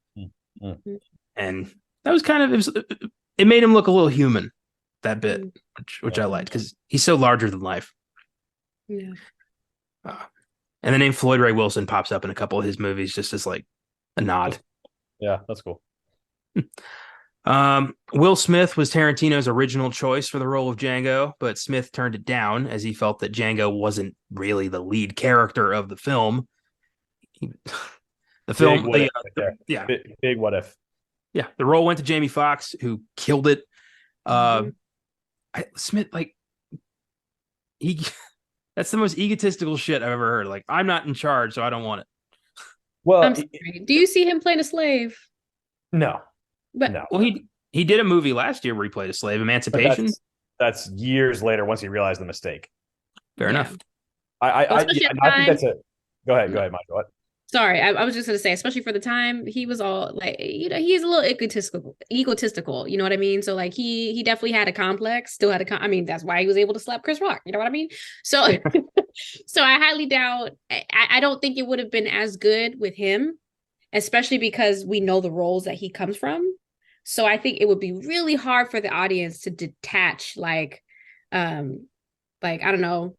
Mm-hmm. And that was it made him look a little human, that bit, which I liked because he's so larger than life. Yeah. And the name Floyd Ray Wilson pops up in a couple of his movies just as like a nod. Yeah, that's cool. Will Smith was Tarantino's original choice for the role of Django, but Smith turned it down as he felt that Django wasn't really the lead character of the film. The film, big what if. Yeah, the role went to Jamie Foxx, who killed it. Smith, like, that's the most egotistical shit I've ever heard. Like, I'm not in charge, so I don't want it. Well, I'm sorry. Do you see him playing a slave? No. But no. Well, he did a movie last year where he played a slave, Emancipation. That's years later once he realized the mistake. Fair enough. I think that's it. Go ahead, Michael. What? Sorry, I was just gonna say, especially for the time, he was all like, he's a little egotistical. You know what I mean? So like, he definitely had a complex. Still had I mean, that's why he was able to slap Chris Rock. You know what I mean? So, so I highly doubt. I don't think it would have been as good with him, especially because we know the roles that he comes from. So I think it would be really hard for the audience to detach, like I don't know,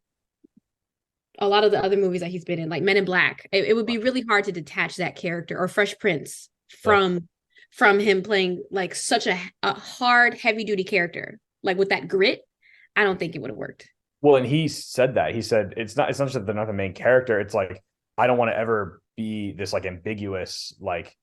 a lot of the other movies that he's been in, like Men in Black. It would be really hard to detach that character, or Fresh Prince from him playing like such a hard, heavy duty character, like with that grit. I don't think it would have worked. Well, and he said that. He said it's not just that they're not the main character. It's like, I don't want to ever be this like ambiguous like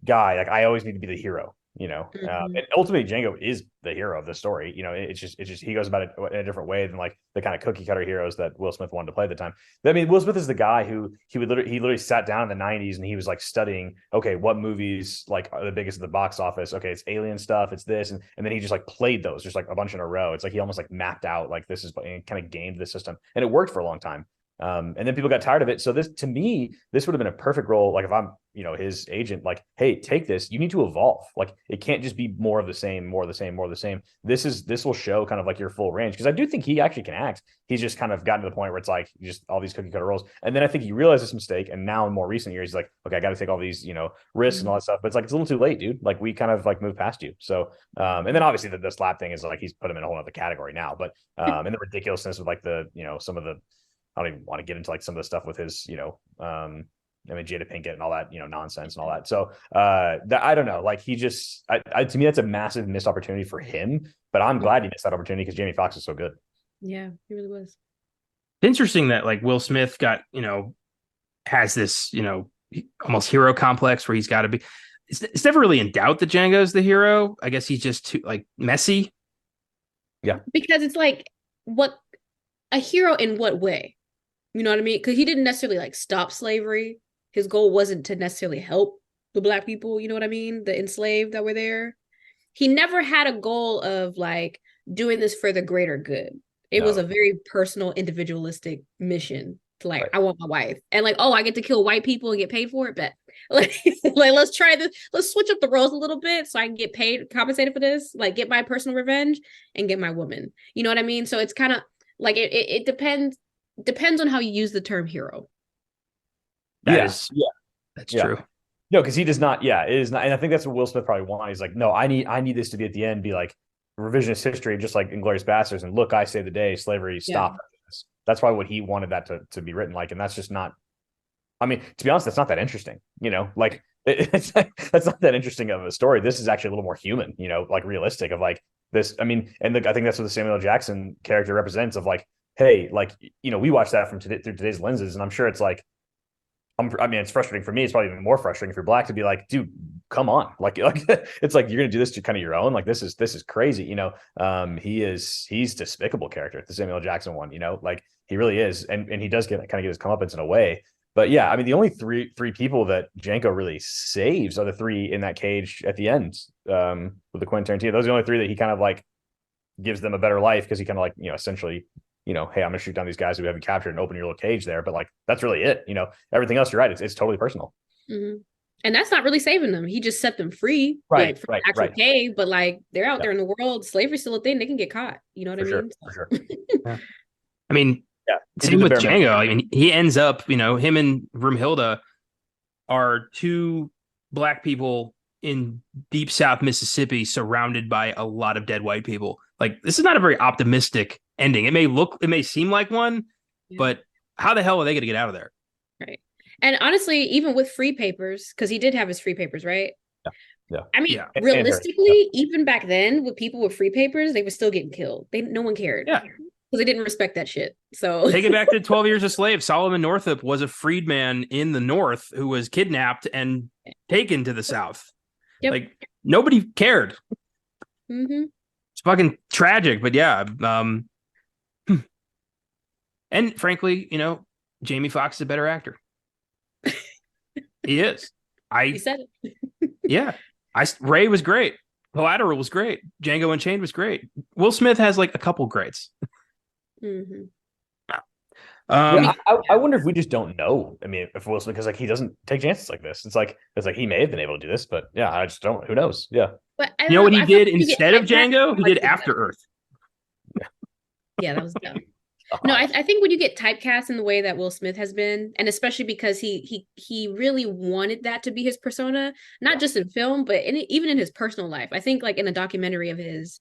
guy. Like, I always need to be the hero, you know. And ultimately Django is the hero of the story. You know, it's just he goes about it in a different way than like the kind of cookie cutter heroes that Will Smith wanted to play at the time. I mean, Will Smith is the guy who he literally sat down in the 90s and he was like studying, okay, what movies like are the biggest at the box office? Okay, it's alien stuff, it's this, and then he just like played those just like a bunch in a row. It's like he almost like mapped out like this is kind of gamed the system, and it worked for a long time. And then people got tired of it. So this, to me, this would have been a perfect role. Like if I'm, his agent, like, hey, take this, you need to evolve. Like it can't just be more of the same, more of the same, more of the same. This will show kind of like your full range. Because I do think he actually can act. He's just kind of gotten to the point where it's like just all these cookie cutter roles. And then I think he realized this mistake. And now in more recent years, he's like, okay, I got to take all these, risks and all that stuff. But it's like, it's a little too late, dude. Like we kind of like moved past you. So, and then obviously the slap thing is like, he's put him in a whole other category now. But, and the ridiculousness of like the, some of the, I don't even want to get into like some of the stuff with his, I mean, Jada Pinkett and all that, nonsense and all that. So that, I don't know, like he just, to me, that's a massive missed opportunity for him. But I'm glad he missed that opportunity because Jamie Foxx is so good. Yeah, he really was. It's interesting that like Will Smith got, has this, almost hero complex where he's got to be. It's never really in doubt that Django's the hero. I guess he's just too like messy. Yeah, because it's like what a hero in what way? You know what I mean? Because he didn't necessarily like stop slavery. His goal wasn't to necessarily help the Black people. You know what I mean? The enslaved that were there. He never had a goal of like doing this for the greater good. It was a very personal, individualistic mission. To like, I want my wife, and like, oh, I get to kill white people and get paid for it. But like, let's try this. Let's switch up the roles a little bit so I can get paid, compensated for this. Like, get my personal revenge and get my woman. You know what I mean? So it's kind of like it depends on how you use the term hero. That's true. No, because he does not. Yeah, it is not. And I think that's what Will Smith probably wanted. He's like, no, I need this to be at the end, be like revisionist history, just like Inglourious Basterds. And look, I say the day slavery stopped. That's probably what he wanted that to be written like. And that's just not, I mean, to be honest, that's not that interesting, like that's not that interesting of a story. This is actually a little more human, like realistic of like this. I mean, and I think that's what the Samuel L. Jackson character represents of like, hey, like, we watch that from through today's lenses. And I'm sure it's like, I mean, it's frustrating for me. It's probably even more frustrating if you're Black to be like, dude, come on. Like it's like, you're going to do this to kind of your own. Like, this is crazy. He's despicable character, the Samuel L. Jackson one, like he really is. And he does get his comeuppance in a way, but yeah, I mean, the only three people that Django really saves are the three in that cage at the end, with the Quentin Tarantino. Those are the only three that he kind of like gives them a better life. Because he kind of like, essentially, hey, I'm gonna shoot down these guys who haven't captured and open your little cage there. But like, that's really it. Everything else, you're right. It's totally personal. Mm-hmm. And that's not really saving them. He just set them free, right? Like, from actual cave. But like, they're out there in the world. Slavery's still a thing. They can get caught. You know what I mean? For sure. Yeah. I mean, same with Django. I mean, he ends up, him and Broomhilda are two Black people in deep South Mississippi, surrounded by a lot of dead white people. Like, this is not a very optimistic ending. It may seem like one, but how the hell are they going to get out of there? Right. And honestly, even with free papers, because he did have his free papers, right? Yeah. I mean, realistically, even back then, with people with free papers, they were still getting killed. No one cared. Yeah. Because they didn't respect that shit. So take it back to 12 Years a Slave. Solomon Northup was a freedman in the North who was kidnapped and taken to the South. Yep. Like, nobody cared. Mm-hmm. It's fucking tragic, but yeah. And frankly, Jamie Foxx is a better actor. He is. He said it. Yeah. Ray was great. Collateral was great. Django Unchained was great. Will Smith has like a couple greats. Mm-hmm. I wonder if we just don't know. I mean, if Will Smith, because like he doesn't take chances like this. It's like he may have been able to do this, but yeah, I just don't. Who knows? Yeah. But you know what he did instead of Django? He did After Earth. Yeah, that was dumb. No, I think when you get typecast in the way that Will Smith has been, and especially because he really wanted that to be his persona, not just in film, but even in his personal life. I think like in a documentary of his,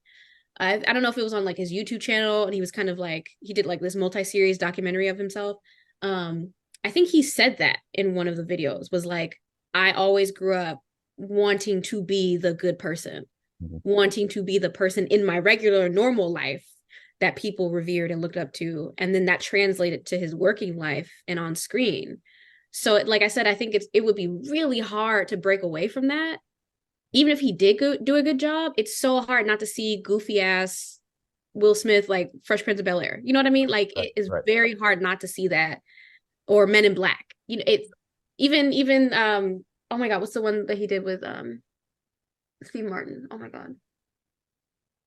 I don't know if it was on like his YouTube channel, and he was kind of like, he did like this multi-series documentary of himself. I think he said that in one of the videos, was like, I always grew up wanting to be the good person, wanting to be the person in my regular normal life that people revered and looked up to. And then that translated to his working life and on screen. So like I said, I think it would be really hard to break away from that. Even if he did do a good job, it's so hard not to see goofy ass Will Smith, like Fresh Prince of Bel-Air. You know what I mean? Like it is very hard not to see that. Or Men in Black. It's even oh my God, what's the one that he did with Steve Martin? Oh my God.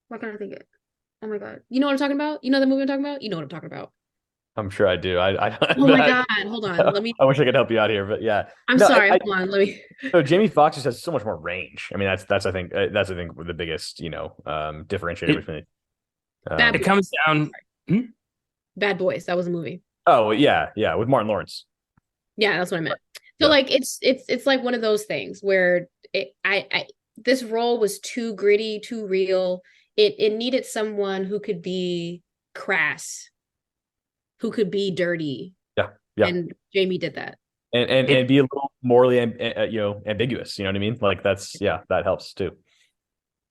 Why can't I think it? Oh my God. You know what I'm talking about? You know the movie I'm talking about? You know what I'm talking about. I'm sure I do. Oh my God. Hold on. Let me. I wish I could help you out here, but yeah. I'm sorry. Hold on. Let me. So Jamie Foxx just has so much more range. I mean, that's I think the biggest, differentiator between it. It comes down. Bad Boys. That was a movie. Oh yeah, with Martin Lawrence. Yeah, that's what I meant. So like it's like one of those things where this role was too gritty, too real. It needed someone who could be crass, who could be dirty. Yeah. And Jamie did that. It be a little morally ambiguous. You know what I mean? Like that helps too.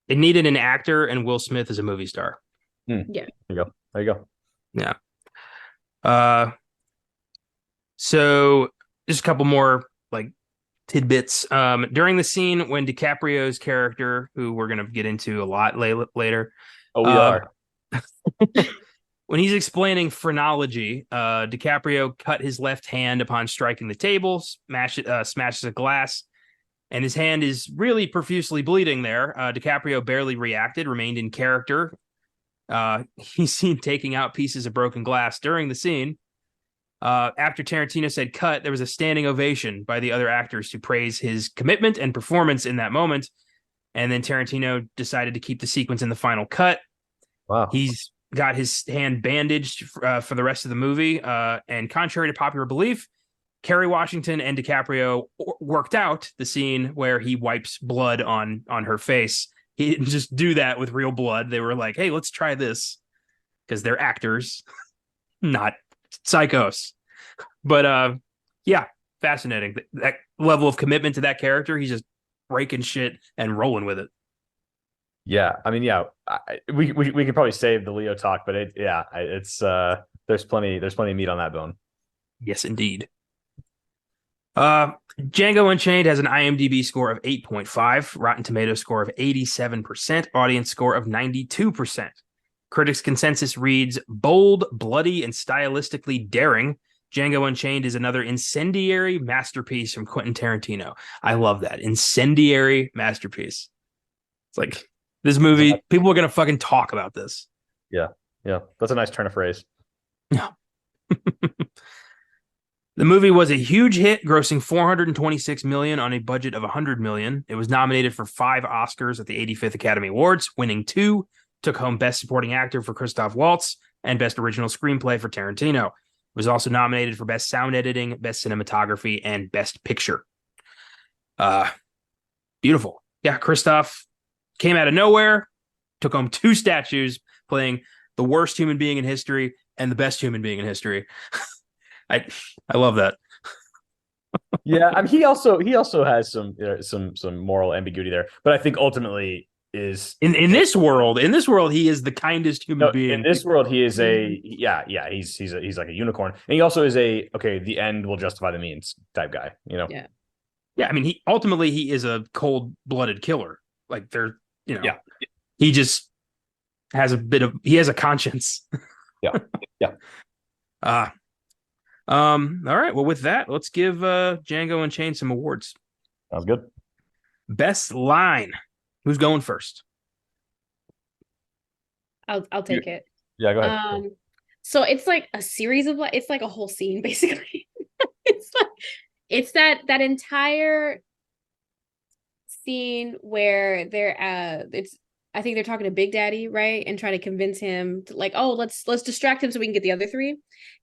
it needed an actor, and Will Smith is a movie star. Yeah. There you go. There you go. Yeah. Uh, so just a couple more like tidbits. During the scene when DiCaprio's character, who we're gonna get into a lot later, Oh, we um, are. when he's explaining phrenology, DiCaprio cut his left hand upon striking the table, smashes a glass, and his hand is really profusely bleeding there. DiCaprio barely reacted, remained in character. He's seen taking out pieces of broken glass during the scene. After Tarantino said cut, there was a standing ovation by the other actors to praise his commitment and performance in that moment. And then Tarantino decided to keep the sequence in the final cut. Wow. He's got his hand bandaged for the rest of the movie. And contrary to popular belief, Kerry Washington and DiCaprio worked out the scene where he wipes blood on her face. He didn't just do that with real blood. They were like, hey, let's try this because they're actors, not psychos. But yeah, fascinating. That level of commitment to that character, he's just breaking shit and rolling with it. Yeah, I mean, we could probably save the Leo talk, but it's there's plenty of meat on that bone. Yes, indeed. Django Unchained has an IMDb score of 8.5, Rotten Tomatoes score of 87%, audience score of 92%. Critics' consensus reads bold, bloody, and stylistically daring. Django Unchained is another incendiary masterpiece from Quentin Tarantino. I love that. Incendiary masterpiece. It's like this movie, people are going to fucking talk about this. Yeah. Yeah. That's a nice turn of phrase. Yeah. The movie was a huge hit, grossing $426 million on a budget of $100 million. It was nominated for 5 Oscars at the 85th Academy Awards, winning 2. Took home Best Supporting Actor for Christoph Waltz and Best Original Screenplay for Tarantino. It was also nominated for Best Sound Editing, Best Cinematography, and Best Picture. Beautiful. Yeah, Christoph came out of nowhere, took home 2 statues, playing the worst human being in history and the best human being in history. I love that. Yeah, I mean, he also has some moral ambiguity there, but I think ultimately is in this world, he is the kindest human being. In this world, he is he's like a unicorn, and he also is the end will justify the means type guy. Yeah. I mean, he is a cold-blooded killer. Like yeah, he just has a conscience. Yeah. All right. Well, with that, let's give Django Unchained some awards. Sounds good. Best line. Who's going first? I'll take it. Yeah, go ahead. So it's like a series of it's like a whole scene basically. it's that entire scene where I think they're talking to Big Daddy, right? And trying to convince him to let's distract him so we can get the other 3.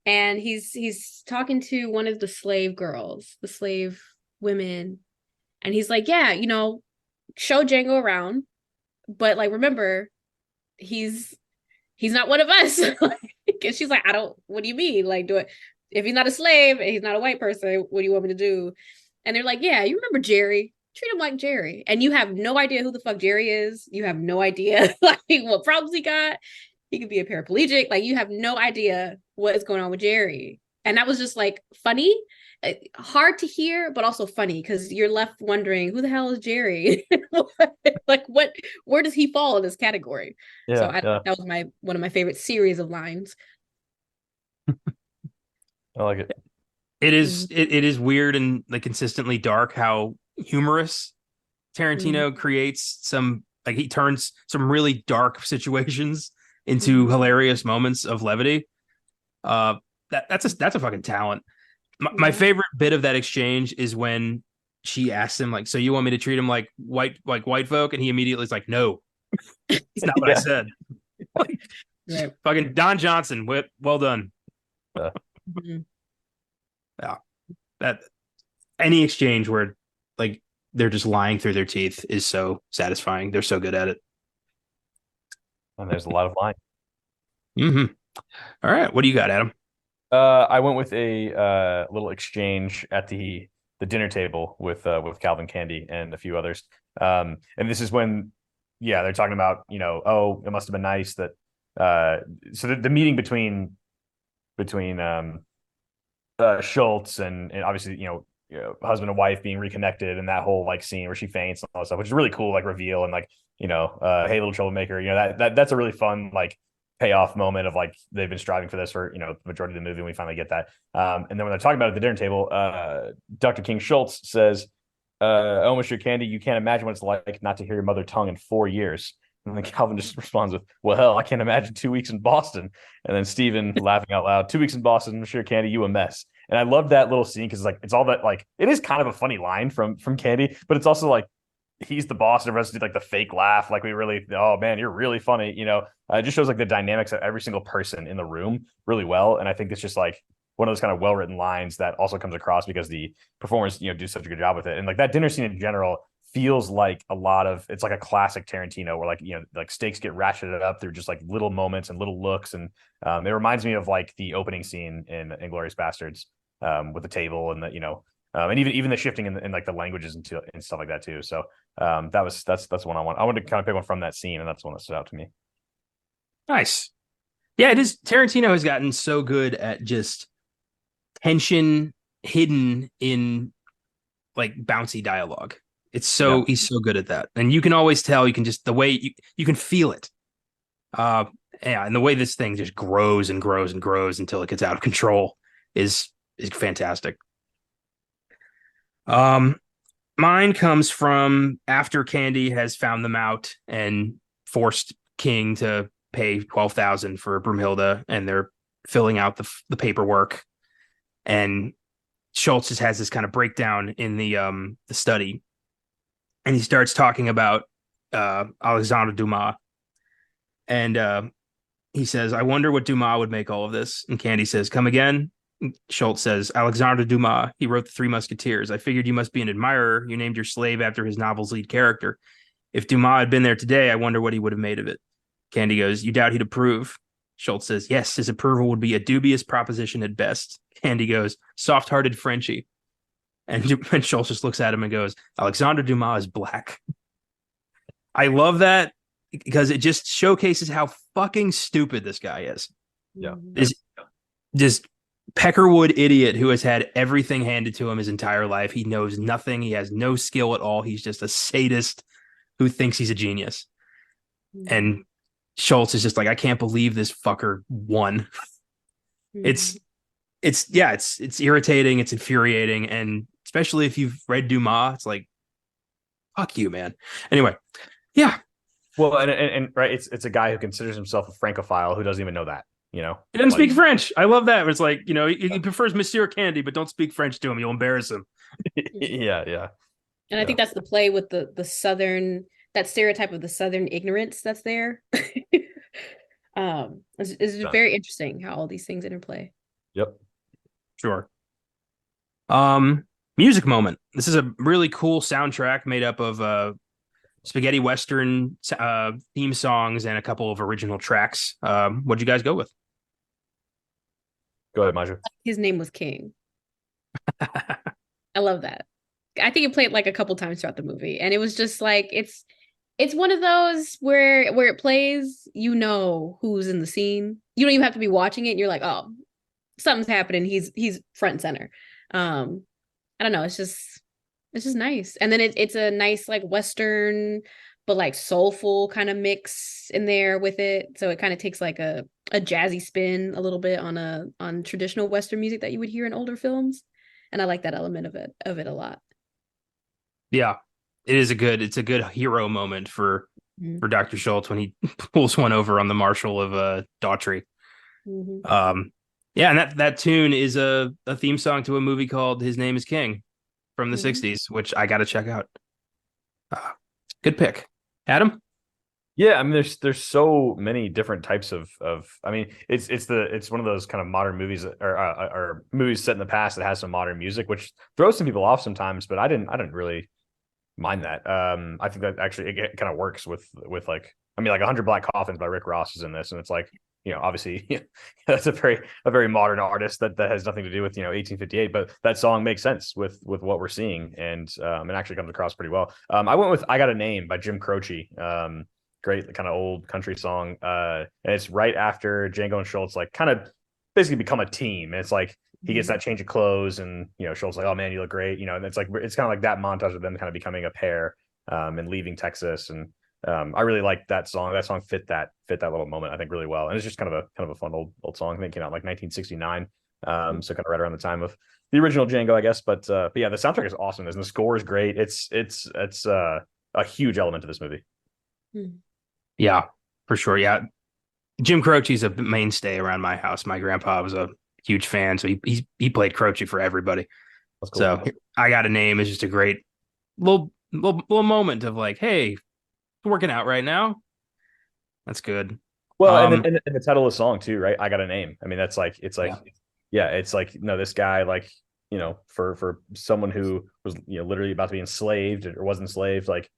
And he's talking to one of the slave girls, the slave women. And he's like, yeah, show Django around. But remember, he's not one of us. And she's like, what do you mean? If he's not a slave and he's not a white person, what do you want me to do? And they're like, yeah, you remember Jerry. Treat him like Jerry. And you have no idea who the fuck Jerry is. You have no idea what problems he got. He could be a paraplegic. You have no idea what is going on with Jerry. And that was just funny, hard to hear, but also funny because you're left wondering who the hell is Jerry? Where does he fall in this category? Yeah, so that was one of my favorite series of lines. I like it. It is weird and consistently dark how humorous Tarantino creates some he turns some really dark situations into hilarious moments of levity. That's a fucking talent. My favorite bit of that exchange is when she asks him so you want me to treat him like white folk, and he immediately is like, no, it's not what I said. Right. Fucking Don Johnson, well done. Yeah, that any exchange where they're just lying through their teeth is so satisfying. They're so good at it. And there's a lot of lying. Mm-hmm. All right, what do you got, Adam? I went with a little exchange at the dinner table with Calvin Candy and a few others. And this is when, yeah, they're talking about, oh, it must have been nice that so the meeting between Schultz and obviously husband and wife being reconnected, and that whole like scene where she faints and all that stuff, which is really cool, like reveal, and like hey little troublemaker, that's a really fun like payoff moment of like they've been striving for this for the majority of the movie, and we finally get that. And then when they're talking about it at the dinner table, Dr. King Schultz says, "Oh, Mr. Candy, you can't imagine what it's like not to hear your mother tongue in 4 years." And then Calvin just responds with, "Well, hell, I can't imagine 2 weeks in Boston." And then Steven laughing out loud, "2 weeks in Boston, Mr. Candy, you a mess." And I love that little scene because like it's all that, like it is kind of a funny line from Candy, but it's also like he's the boss and everyone's like the fake laugh, like we really, oh man, you're really funny. It just shows like the dynamics of every single person in the room really well. And I think it's just like one of those kind of well-written lines that also comes across because the performers, do such a good job with it. And like that dinner scene in general feels like it's like a classic Tarantino where like, like stakes get ratcheted up through just like little moments and little looks. And it reminds me of like the opening scene in Inglourious Bastards with the table and and even the shifting in like the languages and stuff like that too. So that's one I want. I wanted to kind of pick one from that scene, and that's one that stood out to me. Nice. Yeah, it is. Tarantino has gotten so good at just tension hidden in like bouncy dialogue. He's so good at that. And you can always tell, you can just, the way you can feel it. And the way this thing just grows and grows and grows until it gets out of control is fantastic. Mine comes from after Candy has found them out and forced King to pay $12,000 for Broomhilda, and they're filling out the paperwork, and Schultz just has this kind of breakdown in the study, and he starts talking about Alexandre Dumas, and he says, "I wonder what Dumas would make all of this." And Candy says, "Come again?" Schultz says, "Alexandre Dumas, he wrote The Three Musketeers. I figured you must be an admirer. You named your slave after his novel's lead character. If Dumas had been there today, I wonder what he would have made of it." Candy goes, "You doubt he'd approve?" Schultz says, "Yes, his approval would be a dubious proposition at best." Candy goes, "Soft-hearted Frenchie." And Schultz just looks at him and goes, "Alexandre Dumas is black." I love that because it just showcases how fucking stupid this guy is. Yeah. Is just Peckerwood idiot who has had everything handed to him his entire life. He knows nothing. He has no skill at all. He's just a sadist who thinks he's a genius. And Schultz is just like, I can't believe this fucker won. It's irritating. It's infuriating. And especially if you've read Dumas, it's like, fuck you, man. Anyway, yeah. Well, and right, it's a guy who considers himself a Francophile who doesn't even know that. He doesn't speak French. I love that. It's like, he prefers Monsieur Candy, but don't speak French to him. You'll embarrass him. Yeah. And I think that's the play with the Southern, that stereotype of the Southern ignorance that's there. It's very interesting how all these things interplay. Yep. Sure. Music moment. This is a really cool soundtrack made up of spaghetti Western theme songs and a couple of original tracks. What'd you guys go with? Go ahead, Mysia. His name was King. I love that. I think it played like a couple times throughout the movie, and it was just like it's one of those where it plays, who's in the scene. You don't even have to be watching it. And you're like, oh, something's happening. He's front and center. I don't know. It's just nice. And then it's a nice like Western, but like soulful kind of mix in there with it. So it kind of takes like a jazzy spin a little bit on traditional Western music that you would hear in older films. And I like that element of it a lot. Yeah, it's a good hero moment for Dr. Schultz when he pulls one over on the Marshal of Daughtry. Yeah, and that tune is a theme song to a movie called His Name is King from the 60s, which I got to check out. Good pick. Adam? Yeah, I mean, there's so many different types of I mean, it's one of those kind of modern movies or movies set in the past that has some modern music, which throws some people off sometimes, but I didn't really mind that. I think that actually it kind of works with like, I mean, like 100 Black Coffins by Rick Ross is in this, and it's like, obviously that's a very modern artist that has nothing to do with 1858, but that song makes sense with what we're seeing, and it actually comes across pretty well. I went with I Got a Name by Jim Croce. Great kind of old country song, and it's right after Django and Schultz like kind of basically become a team, and it's like he gets that change of clothes, and Schultz like, oh man, you look great, and it's like it's kind of like that montage of them kind of becoming a pair, and leaving Texas. And I really like that song. That song fit that little moment, I think, really well. And it's just kind of a fun old song. I think it came out like 1969. So kind of right around the time of the original Django, I guess. But yeah, the soundtrack is awesome, and the score is great. It's a huge element to this movie. Yeah, for sure. Yeah, Jim Croce's a mainstay around my house. My grandpa was a huge fan, so he played Croce for everybody. That's cool. So I Got a Name is just a great little moment of like, hey, it's working out right now. That's good. Well, and the title of the song too, right? I Got a Name. I mean, that's like it's like no, this guy, like, for someone who was literally about to be enslaved or was enslaved, like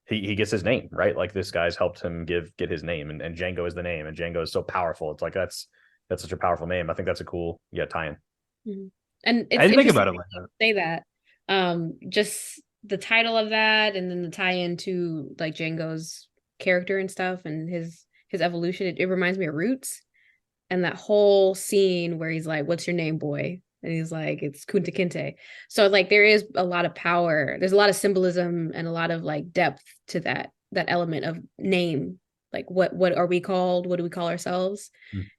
he gets his name, right? Like this guy's helped him get his name, and Django is the name, and Django is so powerful. It's like that's such a powerful name. I think that's a cool tie-in. Mm-hmm. And it's I didn't think about it like that. Say that. Just the title of that, and then the tie-in to like Django's character and stuff, and his evolution. It reminds me of Roots, and that whole scene where he's like, "What's your name, boy?" And he's like, "It's Kunta Kinte." So like there is a lot of power. There's a lot of symbolism and a lot of like depth to that element of name. Like what are we called? What do we call ourselves?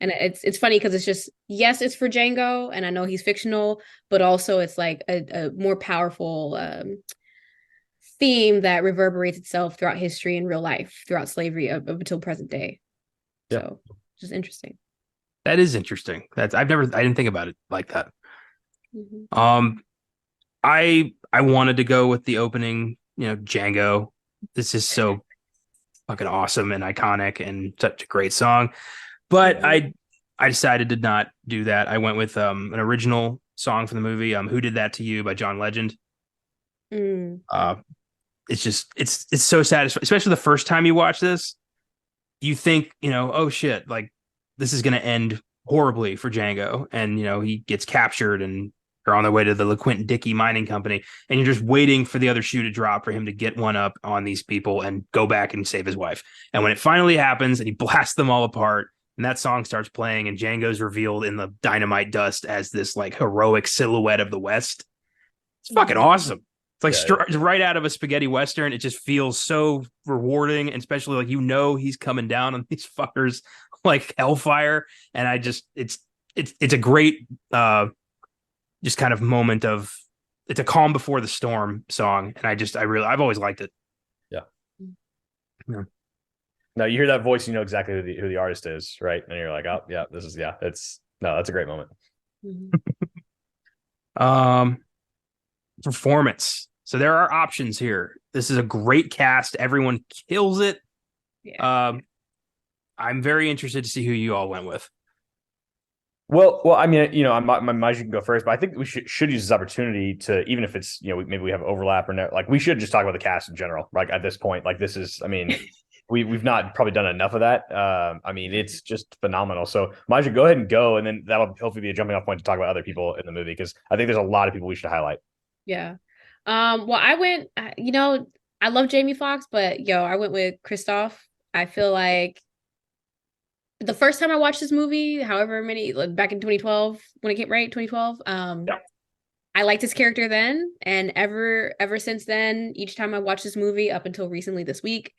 And it's funny because it's just, yes, it's for Django, and I know he's fictional, but also it's like a more powerful theme that reverberates itself throughout history and real life, throughout slavery up until present day. Yeah. So just interesting. That is interesting. I didn't think about it like that. I wanted to go with the opening, Django. This is so fucking awesome and iconic and such a great song. But I decided to not do that. I went with an original song from the movie, Who Did That to You by John Legend. It's just it's so satisfying, especially the first time you watch this. You think, oh shit, like this is gonna end horribly for Django, and he gets captured and they're on their way to the LaQuint Dickey mining company, and you're just waiting for the other shoe to drop for him to get one up on these people and go back and save his wife. And when it finally happens and he blasts them all apart, and that song starts playing, and Django's revealed in the dynamite dust as this like heroic silhouette of the West, it's fucking awesome. It's like right out of a spaghetti Western. It just feels so rewarding, and especially like he's coming down on these fuckers like hellfire. And it's a great just kind of moment of, it's a calm before the storm song, and I've always liked it. Yeah. Now you hear that voice, you know exactly who the artist is, right? And you're like, oh yeah, that's a great moment. Performance. So there are options here. This is a great cast. Everyone kills it. Yeah. I'm very interested to see who you all went with. Well, I mean, Mysia can go first, but I think we should use this opportunity to, even if it's, maybe we have overlap or no, like we should just talk about the cast in general. Like at this point, like this is, I mean, we've not probably done enough of that. I mean, it's just phenomenal. So Mysia, go ahead and go, and then that'll hopefully be a jumping off point to talk about other people in the movie, because I think there's a lot of people we should highlight. Yeah. Well, I went, I love Jamie Foxx, but I went with Christoph. I feel like the first time I watched this movie, however many, like back in 2012, when it came, right? 2012. I liked his character then, and ever since then, each time I watch this movie up until recently this week,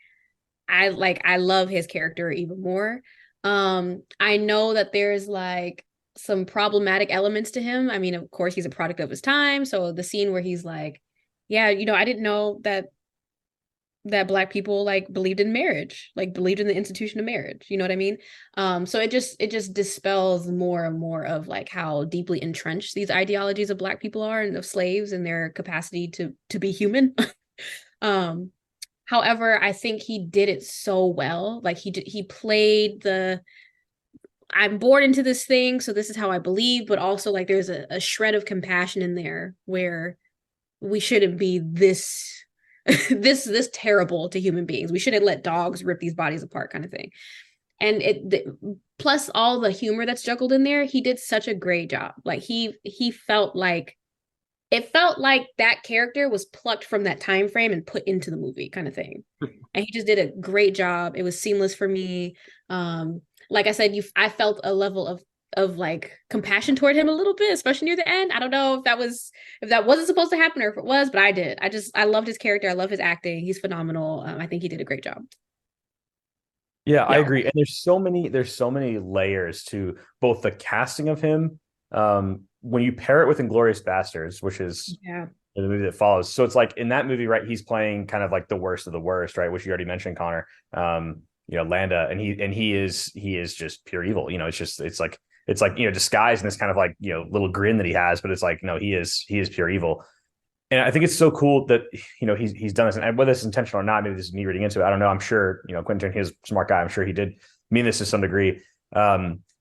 I love his character even more. I know that there's like some problematic elements to him. I mean, of course, he's a product of his time. So the scene where he's like, yeah, I didn't know that Black people like believed in marriage, like believed in the institution of marriage. You know what I mean? So it just dispels more and more of like how deeply entrenched these ideologies of Black people are, and of slaves and their capacity to be human. However, I think he did it so well. Like he played the, I'm born into this thing, so this is how I believe, but also like there's a shred of compassion in there where we shouldn't be this this terrible to human beings. We shouldn't let dogs rip these bodies apart, kind of thing. And plus all the humor that's juggled in there, he did such a great job. Like he felt like it felt like that character was plucked from that time frame and put into the movie kind of thing. And he just did a great job. It was seamless for me. Like I said, I felt a level of like compassion toward him a little bit, especially near the end. I don't know if that wasn't supposed to happen or if it was, but I did. I loved his character. I love his acting. He's phenomenal. I think he did a great job. Yeah, I agree. And there's so many layers to both the casting of him. When you pair it with Inglourious Basterds, which is the movie that follows. So it's like in that movie, right? He's playing kind of like the worst of the worst, right? Which you already mentioned, Connor. Landa, and he is just pure evil. It's like disguised in this kind of like little grin that he has, but it's like no, he is pure evil. And I think it's so cool that he's done this, and whether it's intentional or not, maybe this is me reading into it. I don't know. I'm sure Quentin Tarantino is a smart guy. I'm sure he did mean this to some degree.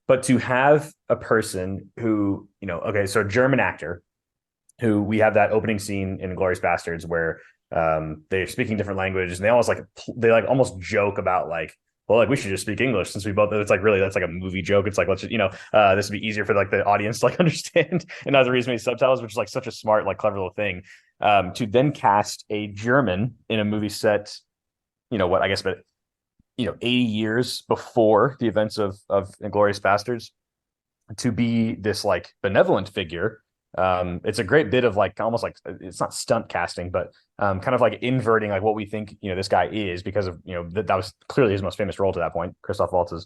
But to have a person who so a German actor who we have that opening scene in Inglourious Basterds where they're speaking different languages and they almost joke about like, well, like we should just speak English since we both. It's like really that's like a movie joke. It's like let's just, this would be easier for like the audience to like understand and not the reason subtitles, which is like such a smart like clever little thing. To then cast a German in a movie set, 80 years before the events of Inglourious Basterds, to be this like benevolent figure. It's a great bit of like almost like it's not stunt casting, but kind of like inverting like what we think this guy is because of that was clearly his most famous role to that point, Christoph Waltz's.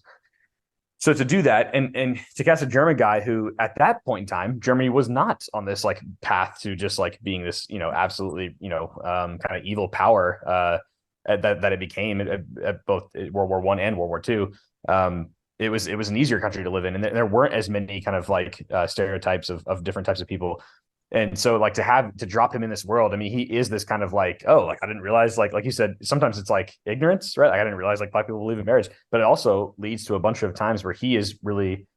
So to do that and to cast a German guy who at that point in time Germany was not on this like path to just like being this absolutely kind of evil power that it became at both World War I and World War II. It was an easier country to live in, and there weren't as many kind of like stereotypes of different types of people. And so like to drop him in this world, I mean, he is this kind of like, oh, like I didn't realize, like you said, sometimes it's like ignorance, right? Like I didn't realize like Black people believe in marriage, but it also leads to a bunch of times where he is really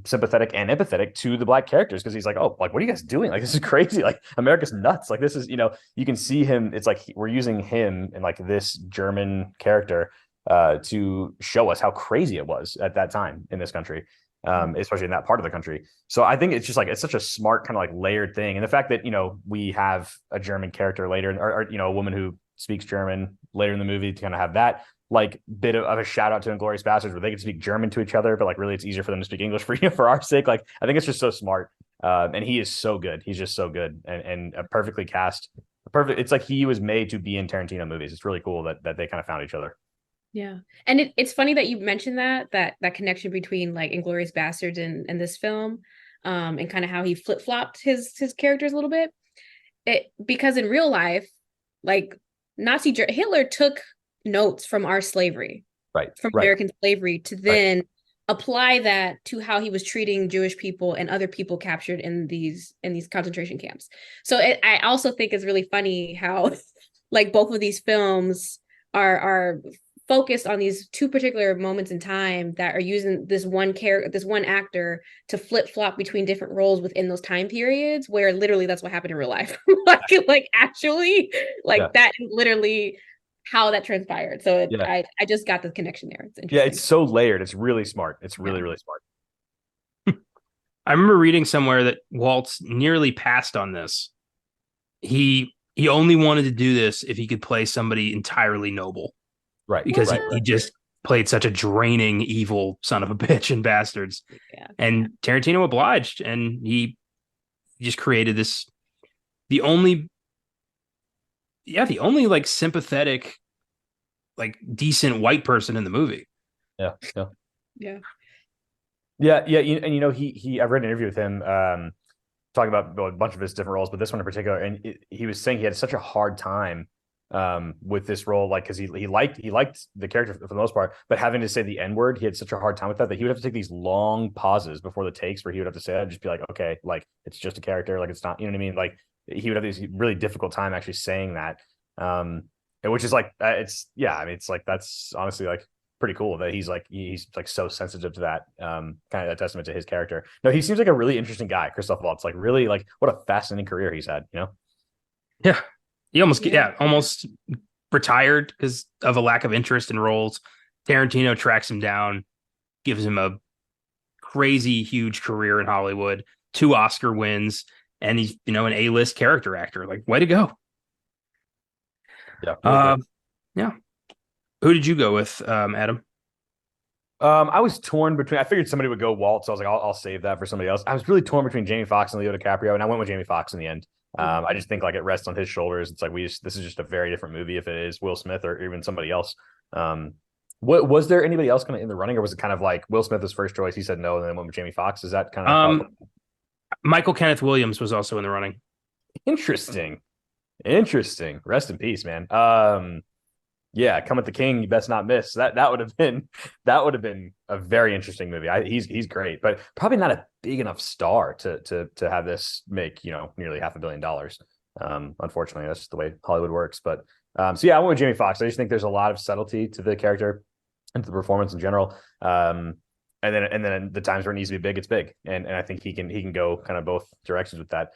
sympathetic and empathetic to the Black characters because he's like, oh, like what are you guys doing? Like this is crazy. Like America's nuts. Like this is, you can see him. It's like we're using him and like this German character to show us how crazy it was at that time in this country. Especially in that part of the country. So I think it's just like it's such a smart kind of like layered thing. And the fact that we have a German character later or a woman who speaks German later in the movie to kind of have that like bit of a shout out to Inglourious Basterds where they can speak German to each other, but like really it's easier for them to speak English for our sake. Like I think it's just so smart. And he is so good. He's just so good and perfectly cast. It's like he was made to be in Tarantino movies. It's really cool that they kind of found each other. Yeah. And it's funny that you mentioned that connection between like Inglourious Basterds and this film, and kind of how he flip-flopped his characters a little bit. Because in real life, like Hitler took notes from our slavery, from American slavery to then apply that to how he was treating Jewish people and other people captured in these concentration camps. So I also think it's really funny how like both of these films are focused on these two particular moments in time that are using this one actor to flip-flop between different roles within those time periods where literally that's what happened in real life. like actually that is literally how that transpired. So I just got the connection there. It's interesting. Yeah, it's so layered. It's really smart. It's really, really smart. I remember reading somewhere that Waltz nearly passed on this. He only wanted to do this if he could play somebody entirely noble. Right. Because he just played such a draining, evil son of a bitch in Bastards. Yeah. And Tarantino obliged, and he just created the only like sympathetic, like decent white person in the movie. Yeah. Yeah. He I've read an interview with him talking about a bunch of his different roles, but this one in particular, and he was saying he had such a hard time with this role, like because he liked the character for the most part, but having to say the N-word, he had such a hard time with that he would have to take these long pauses before the takes where he would have to say that and just be like, okay, like it's just a character, like it's not, you know what I mean? Like he would have this really difficult time actually saying that, which is like it's like that's honestly like pretty cool that he's like so sensitive to that, kind of a testament to his character. No, he seems like a really interesting guy, Christoph Waltz. Like really, like what a fascinating career he's had, Yeah. He almost retired because of a lack of interest in roles. Tarantino tracks him down, gives him a crazy huge career in Hollywood, 2 Oscar wins, and he's an A-list character actor. Like, way to go. Yeah. Really Yeah. Who did you go with, Adam? I was torn between. I figured somebody would go Walt, so I was like, I'll save that for somebody else. I was really torn between Jamie Foxx and Leo DiCaprio, and I went with Jamie Foxx in the end. I just think like it rests on his shoulders. It's like this is just a very different movie if it is Will Smith or even somebody else. What was there anybody else kind of in the running, or was it kind of like Will Smith was first choice? He said no, and then went with Jamie Foxx. Is that kind of Michael Kenneth Williams was also in the running. interesting? Rest in peace, man. Yeah, Come with the King, you best not miss. That would have been a very interesting movie. He's great, but probably not a big enough star to have this make nearly $500 million. Unfortunately, that's just the way Hollywood works. But so yeah, I went with Jamie Foxx. I just think there's a lot of subtlety to the character and to the performance in general. And then the times where it needs to be big, it's big, and I think he can go kind of both directions with that.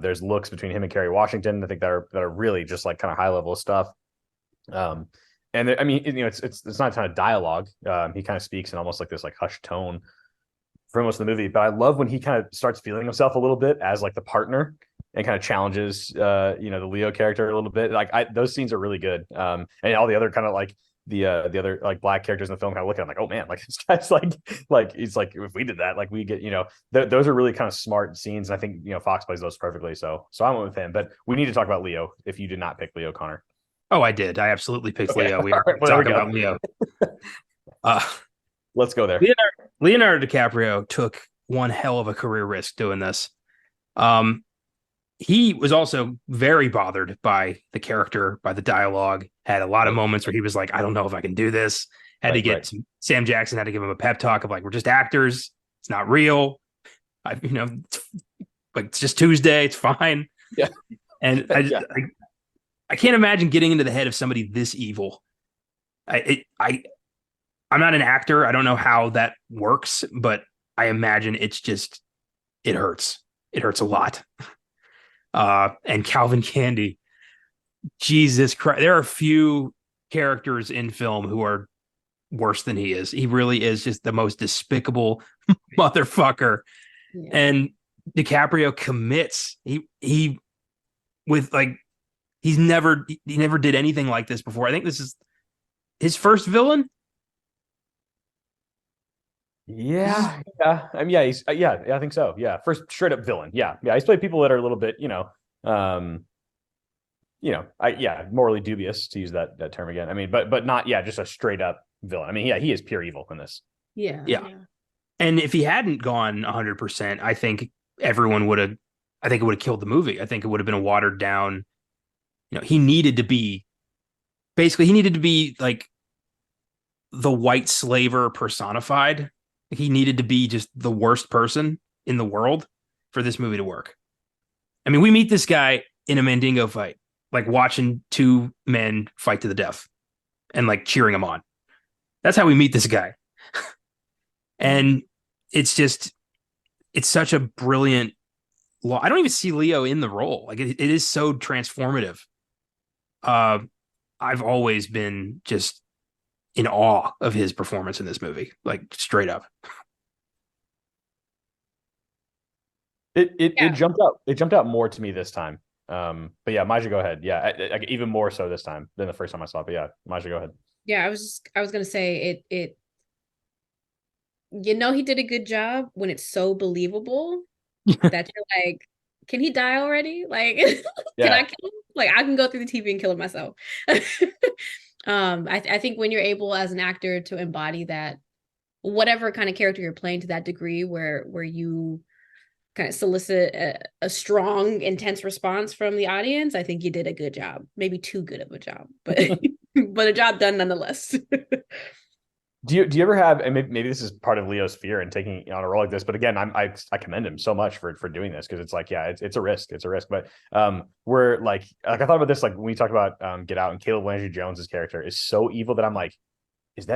There's looks between him and Kerry Washington, I think that are really just like kind of high level stuff. And I mean, it's not a ton of dialogue. He kind of speaks in almost like this like hushed tone for most of the movie. But I love when he kind of starts feeling himself a little bit as like the partner and kind of challenges the Leo character a little bit. Like those scenes are really good. And all the other kind of like the other like black characters in the film kind of look at him like, oh man, like this guy's like he's like, if we did that, like we get those are really kind of smart scenes. And I think Fox plays those perfectly. So I went with him. But we need to talk about Leo if you did not pick Leo, Connor. Oh, I did. I absolutely picked Leo. We are well, talking about Leo. Let's go there. Leonardo DiCaprio took one hell of a career risk doing this. He was also very bothered by the character, by the dialogue, had a lot of moments where he was like, I don't know if I can do this. Sam Jackson had to give him a pep talk of like, we're just actors. It's not real. Like it's just Tuesday. It's fine. Yeah. And I can't imagine getting into the head of somebody this evil. I'm not an actor. I don't know how that works, but I imagine it hurts. It hurts a lot. And Calvin Candy, Jesus Christ. There are few characters in film who are worse than he is. He really is just the most despicable motherfucker. Yeah. And DiCaprio commits. He never did anything like this before. I think this is his first villain. Yeah. I mean, I think so. Yeah, first straight up villain. Yeah. He's played people that are a little bit, morally dubious, to use that term again. I mean, but not, just a straight up villain. I mean, he is pure evil in this. Yeah. And if he hadn't gone 100%, I think it would have killed the movie. I think it would have been a watered down. He needed to be like the white slaver personified. He needed to be just the worst person in the world for this movie to work. I mean, we meet this guy in a Mandingo fight, like watching 2 men fight to the death and like cheering him on. That's how we meet this guy. And it's such a brilliant I don't even see Leo in the role. Like it is so transformative. I've always been just in awe of his performance in this movie, like straight up. It jumped out. It jumped out more to me this time. But yeah, Mysia, go ahead. Yeah, even more so this time than the first time I saw it. But yeah, Mysia, go ahead. Yeah, I was gonna say it. He did a good job when it's so believable that you're like, can he die already? Like, can I kill him? Like, I can go through the TV and kill him myself. I think when you're able as an actor to embody that, whatever kind of character you're playing to that degree, where you kind of solicit a strong, intense response from the audience, I think you did a good job. Maybe too good of a job, but but a job done nonetheless. Do you ever have, and maybe this is part of Leo's fear in taking on a role like this, but again, I commend him so much for doing this, because it's like, it's a risk, but we're like I thought about this, like when we talked about Get Out, and Caleb Landry Jones's character is so evil that I'm like, is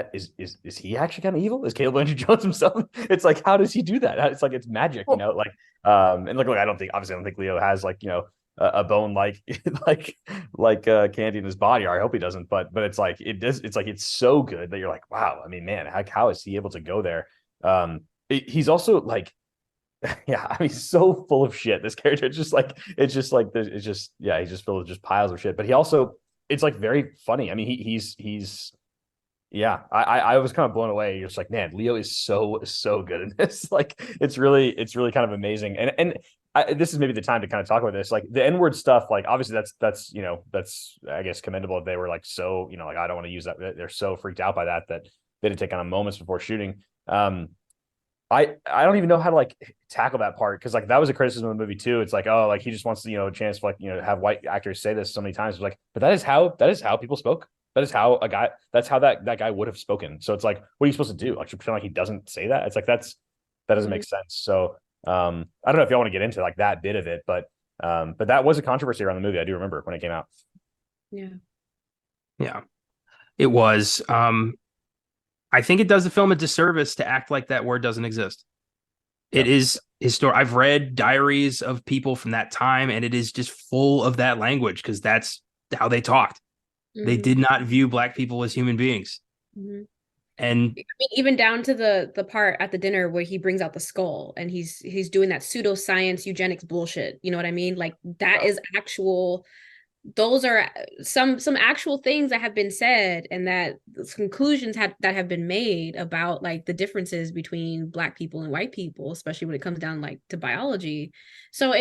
he actually kind of evil? Is Caleb Landry Jones himself? It's like, how does he do that? It's like, it's magic, like and look, I don't think Leo has like a bone like candy in his body, or I hope he doesn't, but it's like it's like it's so good that you're like, wow, I mean, man, how is he able to go there? He's also like, yeah, I mean, so full of shit. This character, it's just like he's just filled with just piles of shit. But he also, it's like very funny. I mean, he's yeah, I was kind of blown away. You're just like, man, Leo is so good in this. Like, it's really kind of amazing. And this is maybe the time to kind of talk about this. Like the N-word stuff, like obviously that's I guess commendable if they were like, so, like, I don't want to use that. They're so freaked out by that they didn't take on moments before shooting. I don't even know how to like tackle that part, because like that was a criticism of the movie too. It's like, oh, like he just wants to, a chance for like, have white actors say this so many times. It's like, but that is how people spoke. That is how that's how that guy would have spoken. So it's like, what are you supposed to do? Like, pretend like he doesn't say that? It's like, that doesn't make sense. So I don't know if y'all want to get into like that bit of it, but that was a controversy around the movie. I do remember when it came out. Yeah, it was. I think it does the film a disservice to act like that word doesn't exist. It is historic. I've read diaries of people from that time, and it is just full of that language, because that's how they talked. They did not view Black people as human beings. And I mean, even down to the part at the dinner where he brings out the skull and he's doing that pseudoscience eugenics bullshit. You know what I mean? Like, that is actual. Those are some actual things that have been said, and that conclusions that have been made about like the differences between Black people and white people, especially when it comes down like to biology. So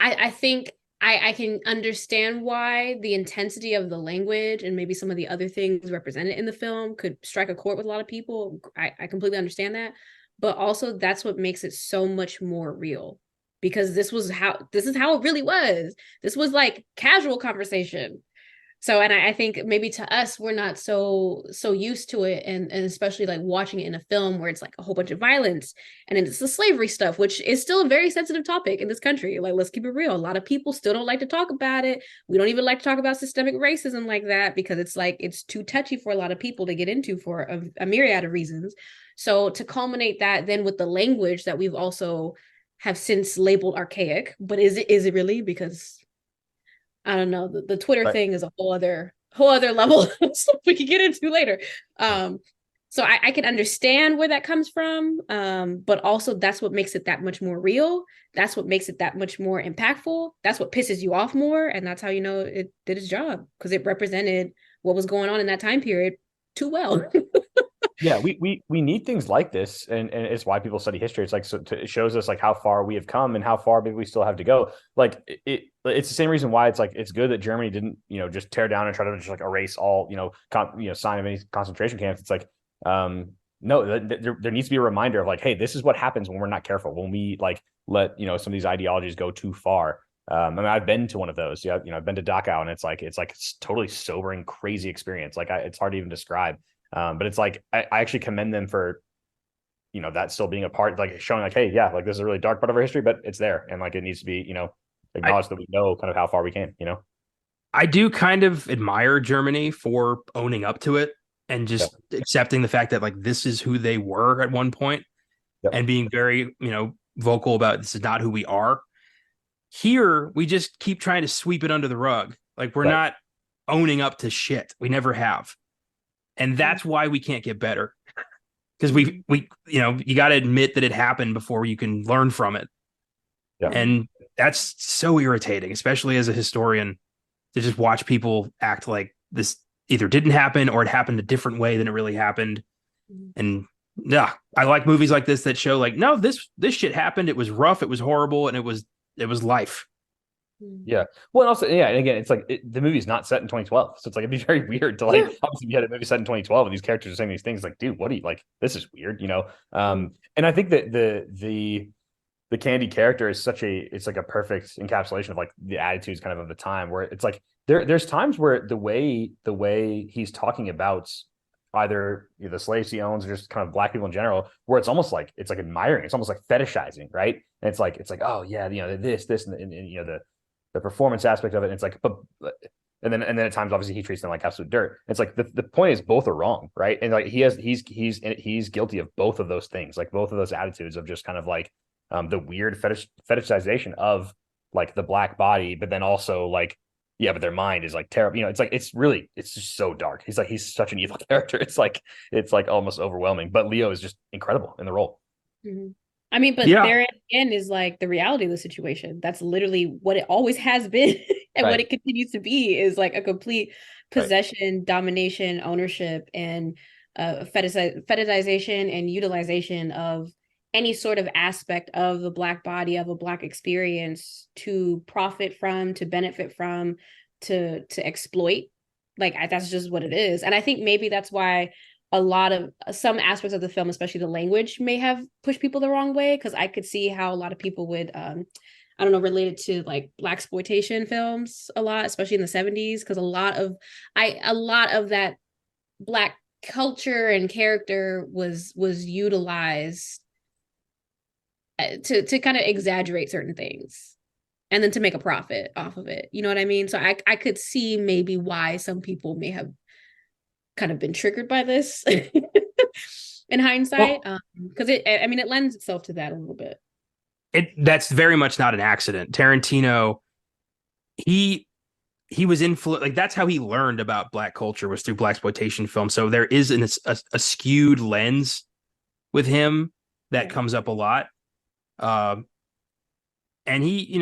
I think I can understand why the intensity of the language and maybe some of the other things represented in the film could strike a chord with a lot of people. I completely understand that, but also that's what makes it so much more real. Because this is how it really was. This was like casual conversation. So, and I think maybe to us, we're not so used to it, and especially like watching it in a film where it's like a whole bunch of violence, and it's the slavery stuff, which is still a very sensitive topic in this country. Like, let's keep it real. A lot of people still don't like to talk about it. We don't even like to talk about systemic racism like that, because it's like, it's too touchy for a lot of people to get into for a myriad of reasons. So to culminate that then with the language that we've also have since labeled archaic, but is it really? Because I don't know, the Twitter thing is a whole other level stuff we could get into later. So I can understand where that comes from, but also that's what makes it that much more real. That's what makes it that much more impactful. That's what pisses you off more, and that's how you know it did its job, because it represented what was going on in that time period too well. Yeah, we need things like this, and it's why people study history. It's like, it shows us like how far we have come and how far maybe we still have to go. Like it's the same reason why it's like, it's good that Germany didn't just tear down and try to just like erase all sign of any concentration camps. It's like, no, there needs to be a reminder of like, hey, this is what happens when we're not careful, when we like let some of these ideologies go too far. I mean, I've been to one of those. Yeah, I've been to Dachau, and it's totally sobering, crazy experience. Like, it's hard to even describe. But it's like, I actually commend them for, that still being a part, like showing like, hey, yeah, like this is a really dark part of our history, but it's there, and like it needs to be, acknowledged that we know kind of how far we came. I do kind of admire Germany for owning up to it and just accepting the fact that like this is who they were at one point, and being very, vocal about this is not who we are. Here, we just keep trying to sweep it under the rug. Like, we're not owning up to shit. We never have. And that's why we can't get better, because we you got to admit that it happened before you can learn from it. And that's so irritating, especially as a historian, to just watch people act like this either didn't happen or it happened a different way than it really happened. And yeah, I like movies like this that show like, no, this shit happened. It was rough. It was horrible. And it was life. Yeah. Well, and also, and again, it's like the movie's not set in 2012. So it's like, it'd be very weird to like, obviously, you had a movie set in 2012 and these characters are saying these things like, dude, what do you like? This is weird, And I think that the Candy character is it's like a perfect encapsulation of like the attitudes kind of the time, where it's like, there's times where the way he's talking about either the slaves he owns or just kind of Black people in general, where it's almost like, it's like admiring, it's almost like fetishizing, right? And it's like, oh yeah, this and the performance aspect of it. And it's like, but and then at times, obviously, he treats them like absolute dirt. It's like the point is both are wrong, right? And like he's guilty of both of those things, like both of those attitudes of just kind of like the weird fetishization of like the black body, but then also like, yeah, but their mind is like terrible. It's like it's just so dark. He's such an evil character. It's like almost overwhelming. But Leo is just incredible in the role. Mm-hmm. I mean, but Yeah. therein again is like the reality of the situation. That's literally what it always has been, and what it continues to be is like a complete possession, domination, ownership, and fetishization and utilization of any sort of aspect of the Black body, of a Black experience, to profit from, to benefit from, to exploit. Like that's just what it is. And I think maybe that's why a lot of some aspects of the film, especially the language, may have pushed people the wrong way, because I could see how a lot of people would I don't know, related to like blaxploitation films a lot, especially in the 70s, because a lot of that Black culture and character was utilized to kind of exaggerate certain things and then to make a profit off of it. You know what I mean? So I could see maybe why some people may have kind of been triggered by this in hindsight, because it lends itself to that a little bit. That's very much not an accident. Tarantino, he was influenced, like that's how he learned about Black culture, was through blaxploitation film. So there is a skewed lens with him that comes up a lot. And he,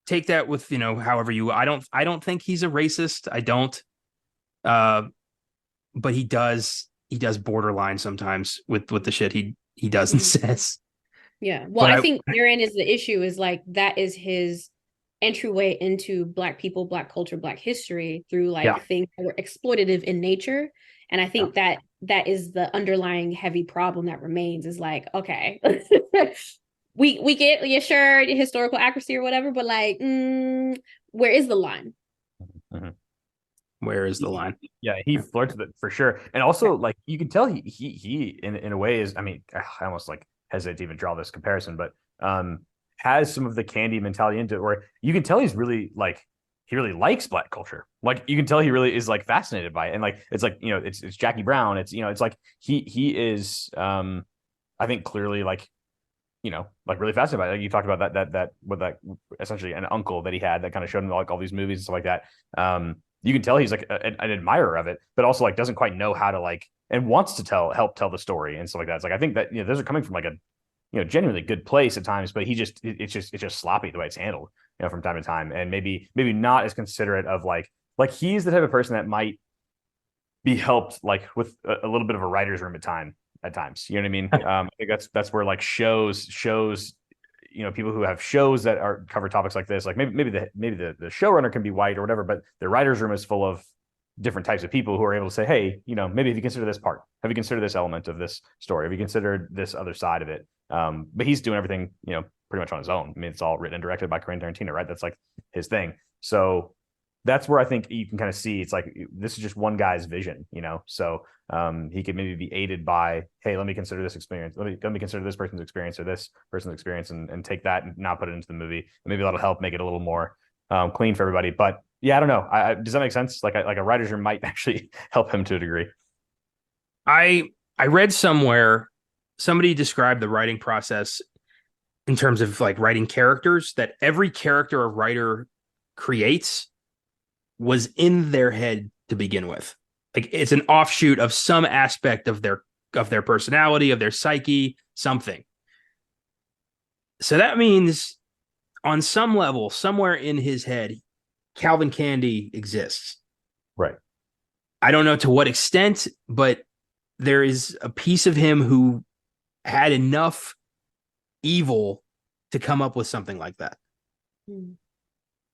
take that with, however you, I don't think he's a racist. I don't. But he does borderline sometimes with the shit he does and says. Yeah. Well, I think therein is the issue, is like that is his entryway into Black people, Black culture, Black history, through like things that were exploitative in nature. And I think that is the underlying heavy problem that remains, is like, okay, we get, yeah, sure, historical accuracy or whatever, but like, where is the line? Mm-hmm. Where is the line? Yeah, he flirts with it for sure. And also, like, you can tell he in a way is, I mean, I almost like hesitate to even draw this comparison, but has some of the Candy mentality into it, where you can tell he's really like, he really likes Black culture. Like you can tell he really is like fascinated by it. And like, it's like, it's Jackie Brown. It's, it's like he is, I think clearly like, like really fascinated by it. Like you talked about that with that essentially an uncle that he had that kind of showed him like all these movies and stuff like that. You can tell he's like an admirer of it, but also like doesn't quite know how to like, and wants to help tell the story and stuff like that. It's like, I think that, those are coming from like a, genuinely good place at times, but it's just sloppy the way it's handled, from time to time. And maybe not as considerate of like he's the type of person that might be helped like with a little bit of a writer's room at times. You know what I mean? I think that's where like shows, people who have shows that are cover topics like this, like maybe the showrunner can be white or whatever, but the writer's room is full of different types of people who are able to say, hey, maybe if you consider this part, have you considered this element of this story? Have you considered this other side of it? But he's doing everything, pretty much on his own. I mean, it's all written and directed by Quentin Tarantino, right? That's like his thing. So that's where I think you can kind of see, it's like, this is just one guy's vision, so he could maybe be aided by, hey, let me consider this experience. Let me consider this person's experience or this person's experience and take that and not put it into the movie. And maybe that'll help make it a little more clean for everybody. But yeah, I don't know. Does that make sense? Like a writer's room might actually help him to a degree. I read somewhere somebody described the writing process in terms of like writing characters, that every character a writer creates was in their head to begin with. Like it's an offshoot of some aspect of their personality, of their psyche, something. So that means on some level, somewhere in his head, Calvin Candy exists. Right. I don't know to what extent, but there is a piece of him who had enough evil to come up with something like that.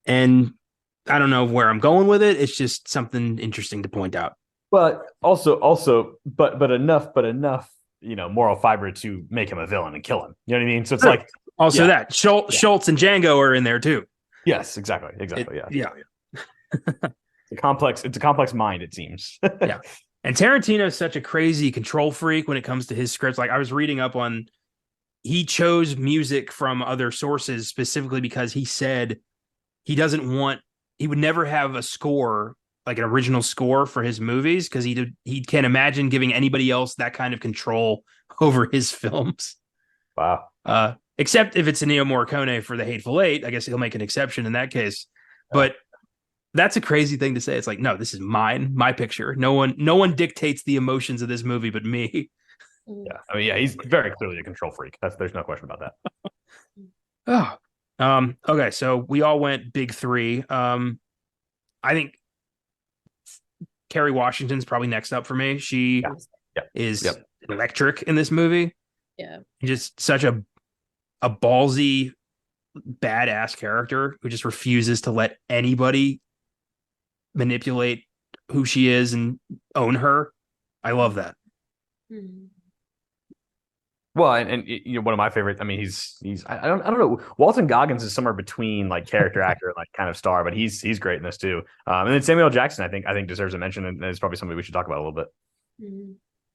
And I don't know where I'm going with it. It's just something interesting to point out. But also, but enough, moral fiber to make him a villain and kill him. You know what I mean? So it's like also that Schultz and Django are in there too. Yes, exactly. Yeah. It's a complex mind, it seems. Yeah. And Tarantino is such a crazy control freak when it comes to his scripts. Like I was reading up on, he chose music from other sources specifically because he said he would never have a score, like an original score for his movies, because he can't imagine giving anybody else that kind of control over his films. Wow. except if it's Ennio Morricone for the Hateful Eight. I guess he'll make an exception in that case. But that's a crazy thing to say. It's like, no, this is my picture. No one dictates the emotions of this movie but me. Yeah, I mean, yeah, he's very clearly a control freak. There's no question about Oh, that. okay. So we all went big three. I think Kerry Washington's probably next up for me. She is electric in this movie. Yeah, just such a ballsy, badass character who just refuses to let anybody manipulate who she is and own her. I love that. mm-hmm. Well, and you know, one of my favorite. I mean, he's I don't know. Walton Goggins is somewhere between like character actor and like kind of star, but he's great in this too. And then Samuel Jackson, I think deserves a mention, and it's probably somebody we should talk about a little bit. Mm-hmm.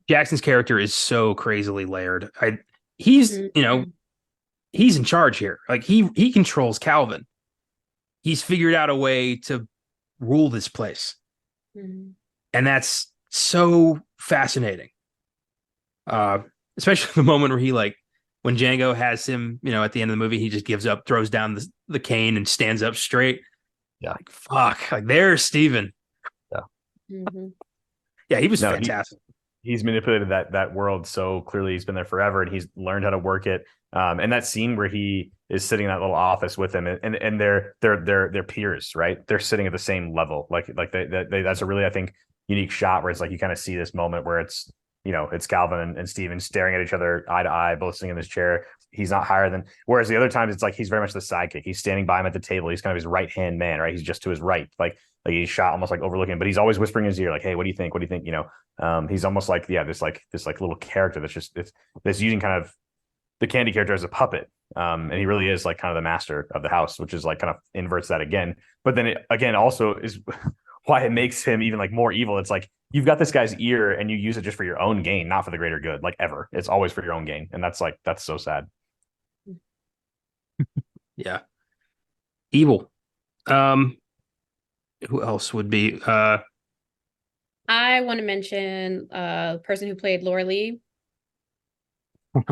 Jackson's character is so crazily layered. He's he's in charge here. Like he controls Calvin. He's figured out a way to rule this place, and that's so fascinating. Especially the moment where he when Django has him, at the end of the movie, he just gives up, throws down the cane and stands up straight. Yeah. Like, fuck. Like, there's Steven. Yeah. Mm-hmm. Yeah, he was fantastic. He's manipulated that world so clearly. He's been there forever and he's learned how to work it. And that scene where he is sitting in that little office with him and they're peers, right? They're sitting at the same level. Like that's a really, I think, unique shot where it's like you kind of see this moment where it's Calvin and Steven staring at each other eye to eye, both sitting in this chair. He's not higher than, whereas the other times it's like he's very much the sidekick. He's standing by him at the table. He's kind of his right hand man, right? He's just to his right, like he's shot almost like overlooking, but he's always whispering in his ear, like, "Hey, what do you think? What do you think?" He's almost like this little character that's using kind of the Candy character as a puppet. And he really is like kind of the master of the house, which is like kind of inverts that again. But then it again also is why it makes him even like more evil. It's like you've got this guy's ear and you use it just for your own gain, not for the greater good, like ever. It's always for your own gain. And that's so sad. Yeah. Evil. Who else would be I want to mention the person who played Laura Lee,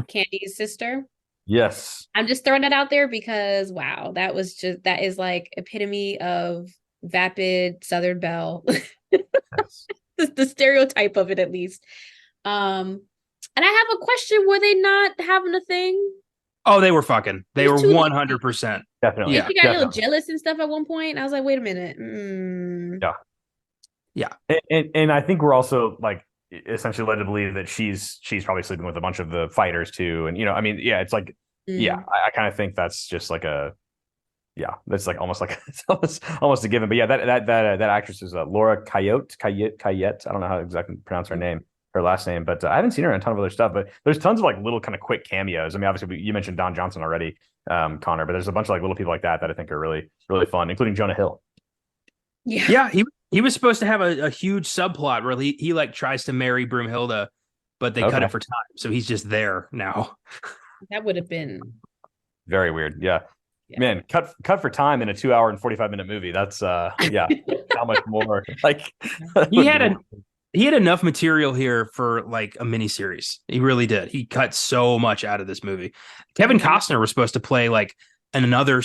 Candy's sister. Yes. I'm just throwing that out there because wow, that is like epitome of vapid Southern belle. Yes. The stereotype of it, at least. And I have a question: were they not having a thing? Oh, they were fucking. They were 100%. Definitely. Yeah, she got a little jealous and stuff at one point. And I was like, wait a minute. Yeah. And I think we're also like essentially led to believe that she's probably sleeping with a bunch of the fighters too. And it's like, I kind of think that's just like that's like almost like it's almost a given. But yeah, that actress is Laura Cayette. I don't know how to exactly pronounce her last name, but I haven't seen her in a ton of other stuff. But there's tons of like little kind of quick cameos. I mean, obviously you mentioned Don Johnson already, Connor, but there's a bunch of like little people like that I think are really, really fun, including Jonah Hill. Yeah, he was supposed to have a huge subplot where he like tries to marry Broomhilda, but they cut it for time, so he's just there now. That would have been very weird. Yeah. Man, cut for time in a 2 hour and 45-minute movie. That's how much more like he had enough material here for like a miniseries. He really did. He cut so much out of this movie. Kevin Costner was supposed to play like another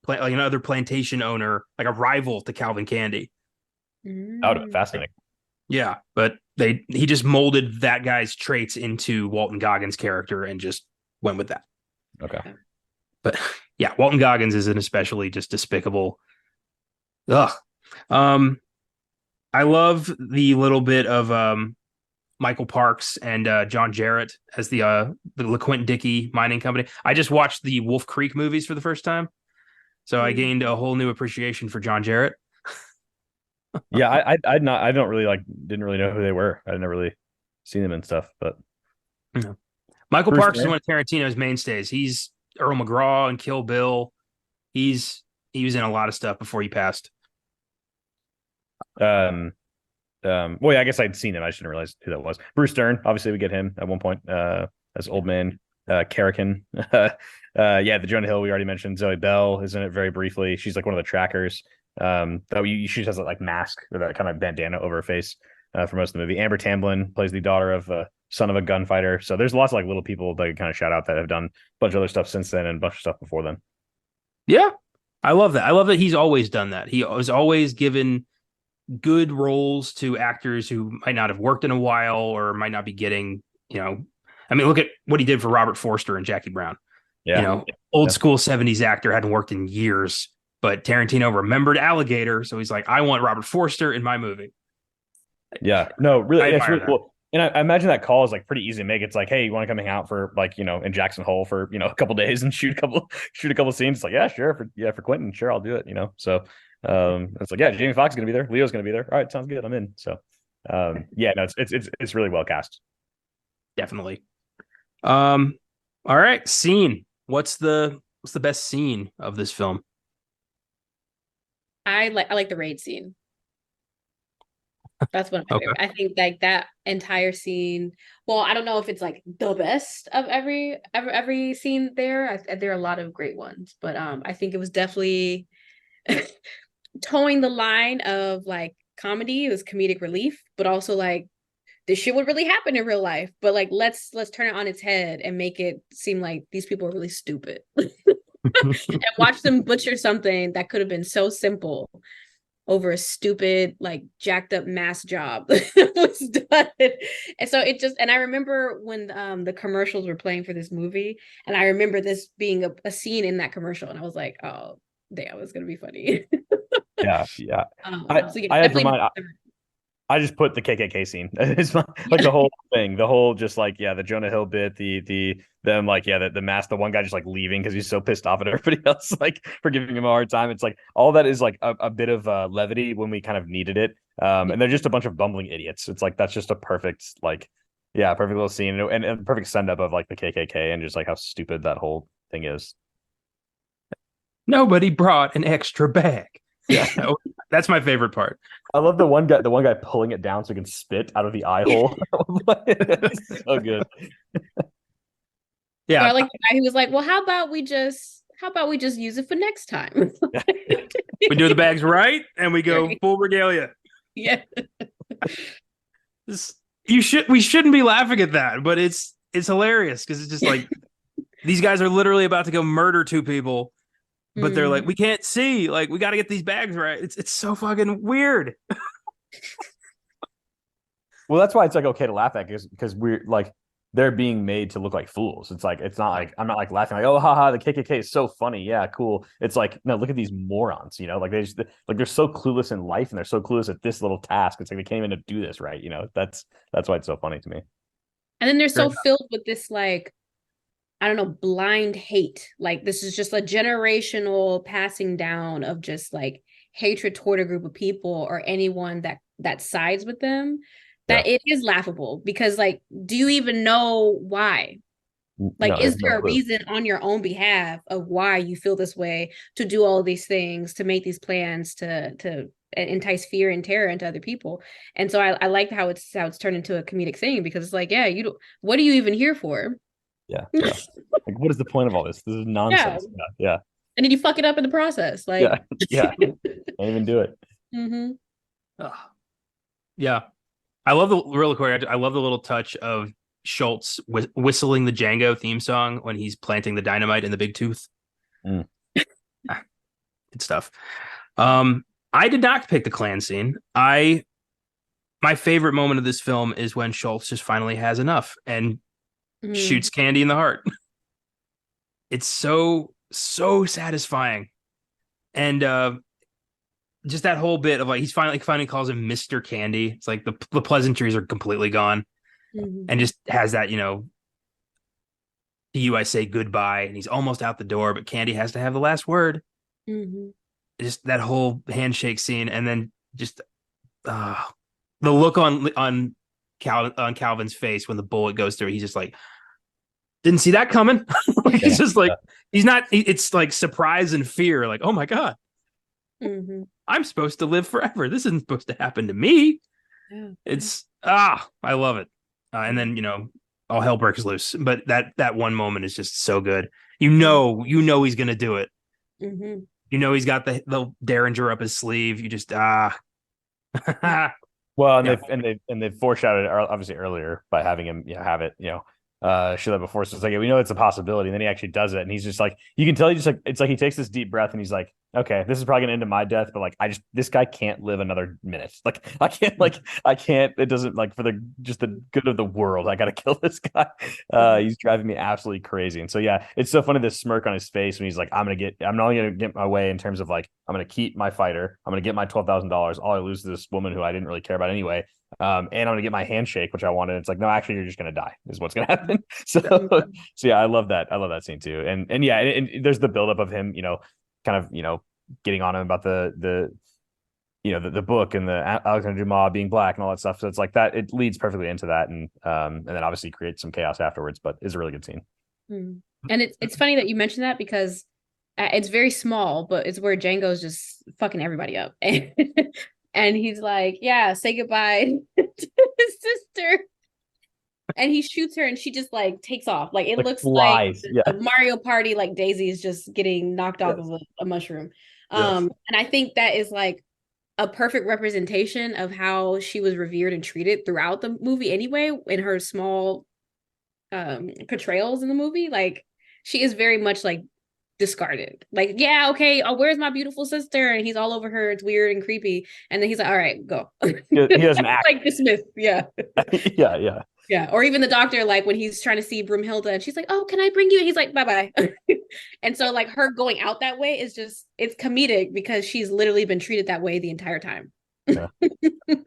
another plantation owner, like a rival to Calvin Candy. That would have been fascinating. Yeah, but he just molded that guy's traits into Walton Goggins' character and just went with that. Okay. But yeah, Walton Goggins is an especially just despicable. Ugh. I love the little bit of Michael Parks and John Jarrett as the LeQuint Dickey mining company. I just watched the Wolf Creek movies for the first time, so I gained a whole new appreciation for John Jarrett. Yeah, I didn't really know who they were. I'd never really seen them and stuff, but Michael Parks is one of Tarantino's mainstays. He's Earl McGraw and Kill Bill. He was in a lot of stuff before he passed. Well, yeah, I guess I'd seen him. I shouldn't realize who that was. Bruce Dern, obviously we get him at one point as Old Man Carrican. The Jonah Hill we already mentioned. Zoe Bell is in it very briefly. She's like one of the trackers. She just has that like mask or that kind of bandana over her face for most of the movie. Amber Tamblyn plays the daughter of son of a gunfighter. So there's lots of like little people that you kind of shout out that have done a bunch of other stuff since then and a bunch of stuff before then. Yeah, I love that. I love that he's always done that. He was always given good roles to actors who might not have worked in a while or might not be getting, I mean, look at what he did for Robert Forster and Jackie Brown. Yeah. Old school 70s actor, hadn't worked in years, but Tarantino remembered Alligator. So he's like, I want Robert Forster in my movie. Yeah. No, really, it's really that. cool. And I imagine that call is like pretty easy to make. It's like, hey, you want to come hang out for like, in Jackson Hole for, a couple days and shoot a couple scenes. It's like, yeah, sure. For Quentin, sure, I'll do it, So it's like, yeah, Jamie Foxx is gonna be there, Leo's gonna be there. All right, sounds good. I'm in. So yeah, no, it's really well cast. Definitely. All right, scene. What's the best scene of this film? I like the raid scene. That's one of my favorite. I think like that entire scene. Well, I don't know if it's like the best of every scene there. There are a lot of great ones, but I think it was definitely towing the line of like comedy. It was comedic relief, but also like this shit would really happen in real life. But like let's turn it on its head and make it seem like these people are really stupid. And watch them butcher something that could have been so simple over a stupid, like jacked up mass job was done. And so and I remember when the commercials were playing for this movie, and I remember this being a scene in that commercial, and I was like, oh, damn, it's gonna be funny. Yeah. I just put the KKK scene. It's like the whole thing, the whole just like, yeah, the Jonah Hill bit, them like, yeah, the mask, the one guy just like leaving because he's so pissed off at everybody else, like for giving him a hard time. It's like all that is like a bit of levity when we kind of needed it. And they're just a bunch of bumbling idiots. It's like, that's just a perfect, like, yeah, perfect little scene and perfect send up of like the KKK and just like how stupid that whole thing is. Nobody brought an extra bag. Yeah. That's my favorite part. I love the one guy pulling it down so he can spit out of the eye hole. So good. Yeah. Or like the guy who was like, well, how about we just use it for next time? We do the bags right and we go full regalia. Yeah. We shouldn't be laughing at that, but it's hilarious because it's just like these guys are literally about to go murder two people. But they're like, we can't see. Like, we got to get these bags right. It's so fucking weird. Well, that's why it's like okay to laugh at because we're like they're being made to look like fools. It's like it's not like I'm not like laughing like oh haha the KKK is so funny yeah cool. It's like no look at these morons like they just like they're so clueless in life and they're so clueless at this little task. It's like they can't even do this right. That's why it's so funny to me. And then they're so filled with this like I don't know, blind hate. Like this is just a generational passing down of just like hatred toward a group of people or anyone that sides with them. That it is laughable because like, do you even know why? Like, is there a reason on your own behalf of why you feel this way to do all these things, to make these plans, to entice fear and terror into other people? And so I like how it's turned into a comedic thing because it's like, yeah, what are you even here for? Yeah. Like, what is the point of all this? This is nonsense. Yeah. And then you fuck it up in the process. Like, yeah. Can't even do it. Mm-hmm. Yeah. I love I love the little touch of Schultz whistling the Django theme song when he's planting the dynamite in the big tooth. Good stuff. I did not pick the Klan scene. My favorite moment of this film is when Schultz just finally has enough and shoots Candy in the heart. It's so satisfying. And just that whole bit of like he's finally calls him Mr. Candy. It's like the pleasantries are completely gone. And just has that, to you I say goodbye, and he's almost out the door, but Candy has to have the last word. Just that whole handshake scene, and then just the look on Calvin's face when the bullet goes through. He's just like, didn't see that coming. He's just like, he's not. It's like surprise and fear. Like, oh my god, I'm supposed to live forever. This isn't supposed to happen to me. It's I love it. And then all hell breaks loose. But that one moment is just so good. You know he's gonna do it. He's got the Derringer up his sleeve. You just Well, and Yeah. they've foreshadowed it obviously earlier by having him, have it, show that before. So it's like, we know it's a possibility. And then he actually does it. And he's just like, you can tell, it's like he takes this deep breath and he's like, okay, this is probably gonna end in my death, but like, this guy can't live another minute. Like, I can't, it doesn't, like, for just the good of the world, I gotta kill this guy. He's driving me absolutely crazy. And so, yeah, it's so funny, this smirk on his face when he's like, I'm not only gonna get my way in terms of like, I'm gonna keep my fighter, I'm gonna get my $12,000. All I lose is this woman who I didn't really care about anyway. And I'm gonna get my handshake, which I wanted. It's like, no, actually, you're just gonna die, is what's gonna happen. So, yeah, I love that. I love that scene too. And yeah, and there's the buildup of him, kind of, getting on him about the book and the Alexander Dumas being black and all that stuff. So it's like that. It leads perfectly into that, and then obviously creates some chaos afterwards. But it's a really good scene. And it's funny that you mentioned that, because it's very small, but it's where Django's just fucking everybody up. And he's like, yeah, say goodbye to his sister. And he shoots her and she just like takes off. Like, it Like looks flies. like a Mario Party, like Daisy is just getting knocked off of a mushroom. And I think that is like a perfect representation of how she was revered and treated throughout the movie anyway, in her small portrayals in the movie. Like, she is very much like discarded. Like, yeah, okay, where's my beautiful sister? And he's all over her. It's weird and creepy. And then he's like, all right, go. He doesn't act. Like, dismissed. Yeah. Yeah. Yeah. Or even the doctor, like when he's trying to see Broomhilda and she's like, oh, can I bring you? And he's like, bye-bye. And so like her going out that way is just, it's comedic because she's literally been treated that way the entire time. Yeah. It's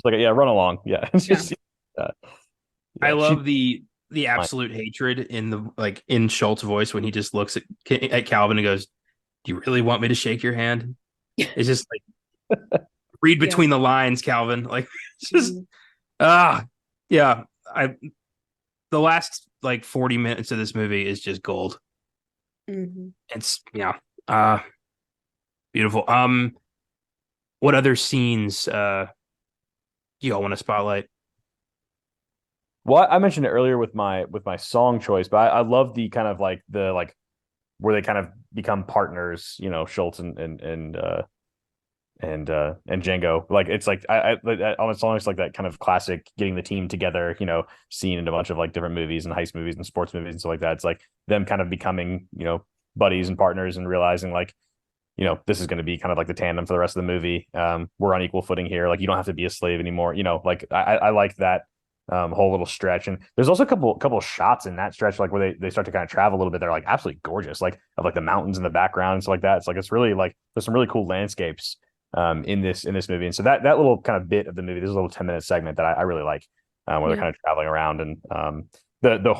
like, yeah, run along. Yeah. It's just, I love the absolute hatred in Schultz's voice when he just looks at Calvin and goes, do you really want me to shake your hand? It's just like, read between the lines, Calvin. Like, it's just yeah. The last like 40 minutes of this movie is just gold. It's beautiful. What other scenes you all want to spotlight? Well, I mentioned it earlier with my song choice, but I love the kind of like where they kind of become partners, Schultz and Django. Like, it's like it's almost like that kind of classic getting the team together, seen in a bunch of like different movies and heist movies and sports movies and stuff like that. It's like them kind of becoming, buddies and partners and realizing like, this is going to be kind of like the tandem for the rest of the movie. We're on equal footing here. Like, you don't have to be a slave anymore. Like I like that whole little stretch. And there's also a couple shots in that stretch, like where they start to kind of travel a little bit. They're like absolutely gorgeous, like of like the mountains in the background and stuff like that. It's like, it's really like, there's some really cool landscapes in this movie. And so that little kind of bit of the movie, this is a little 10-minute segment that I really like, where they're kind of traveling around, and the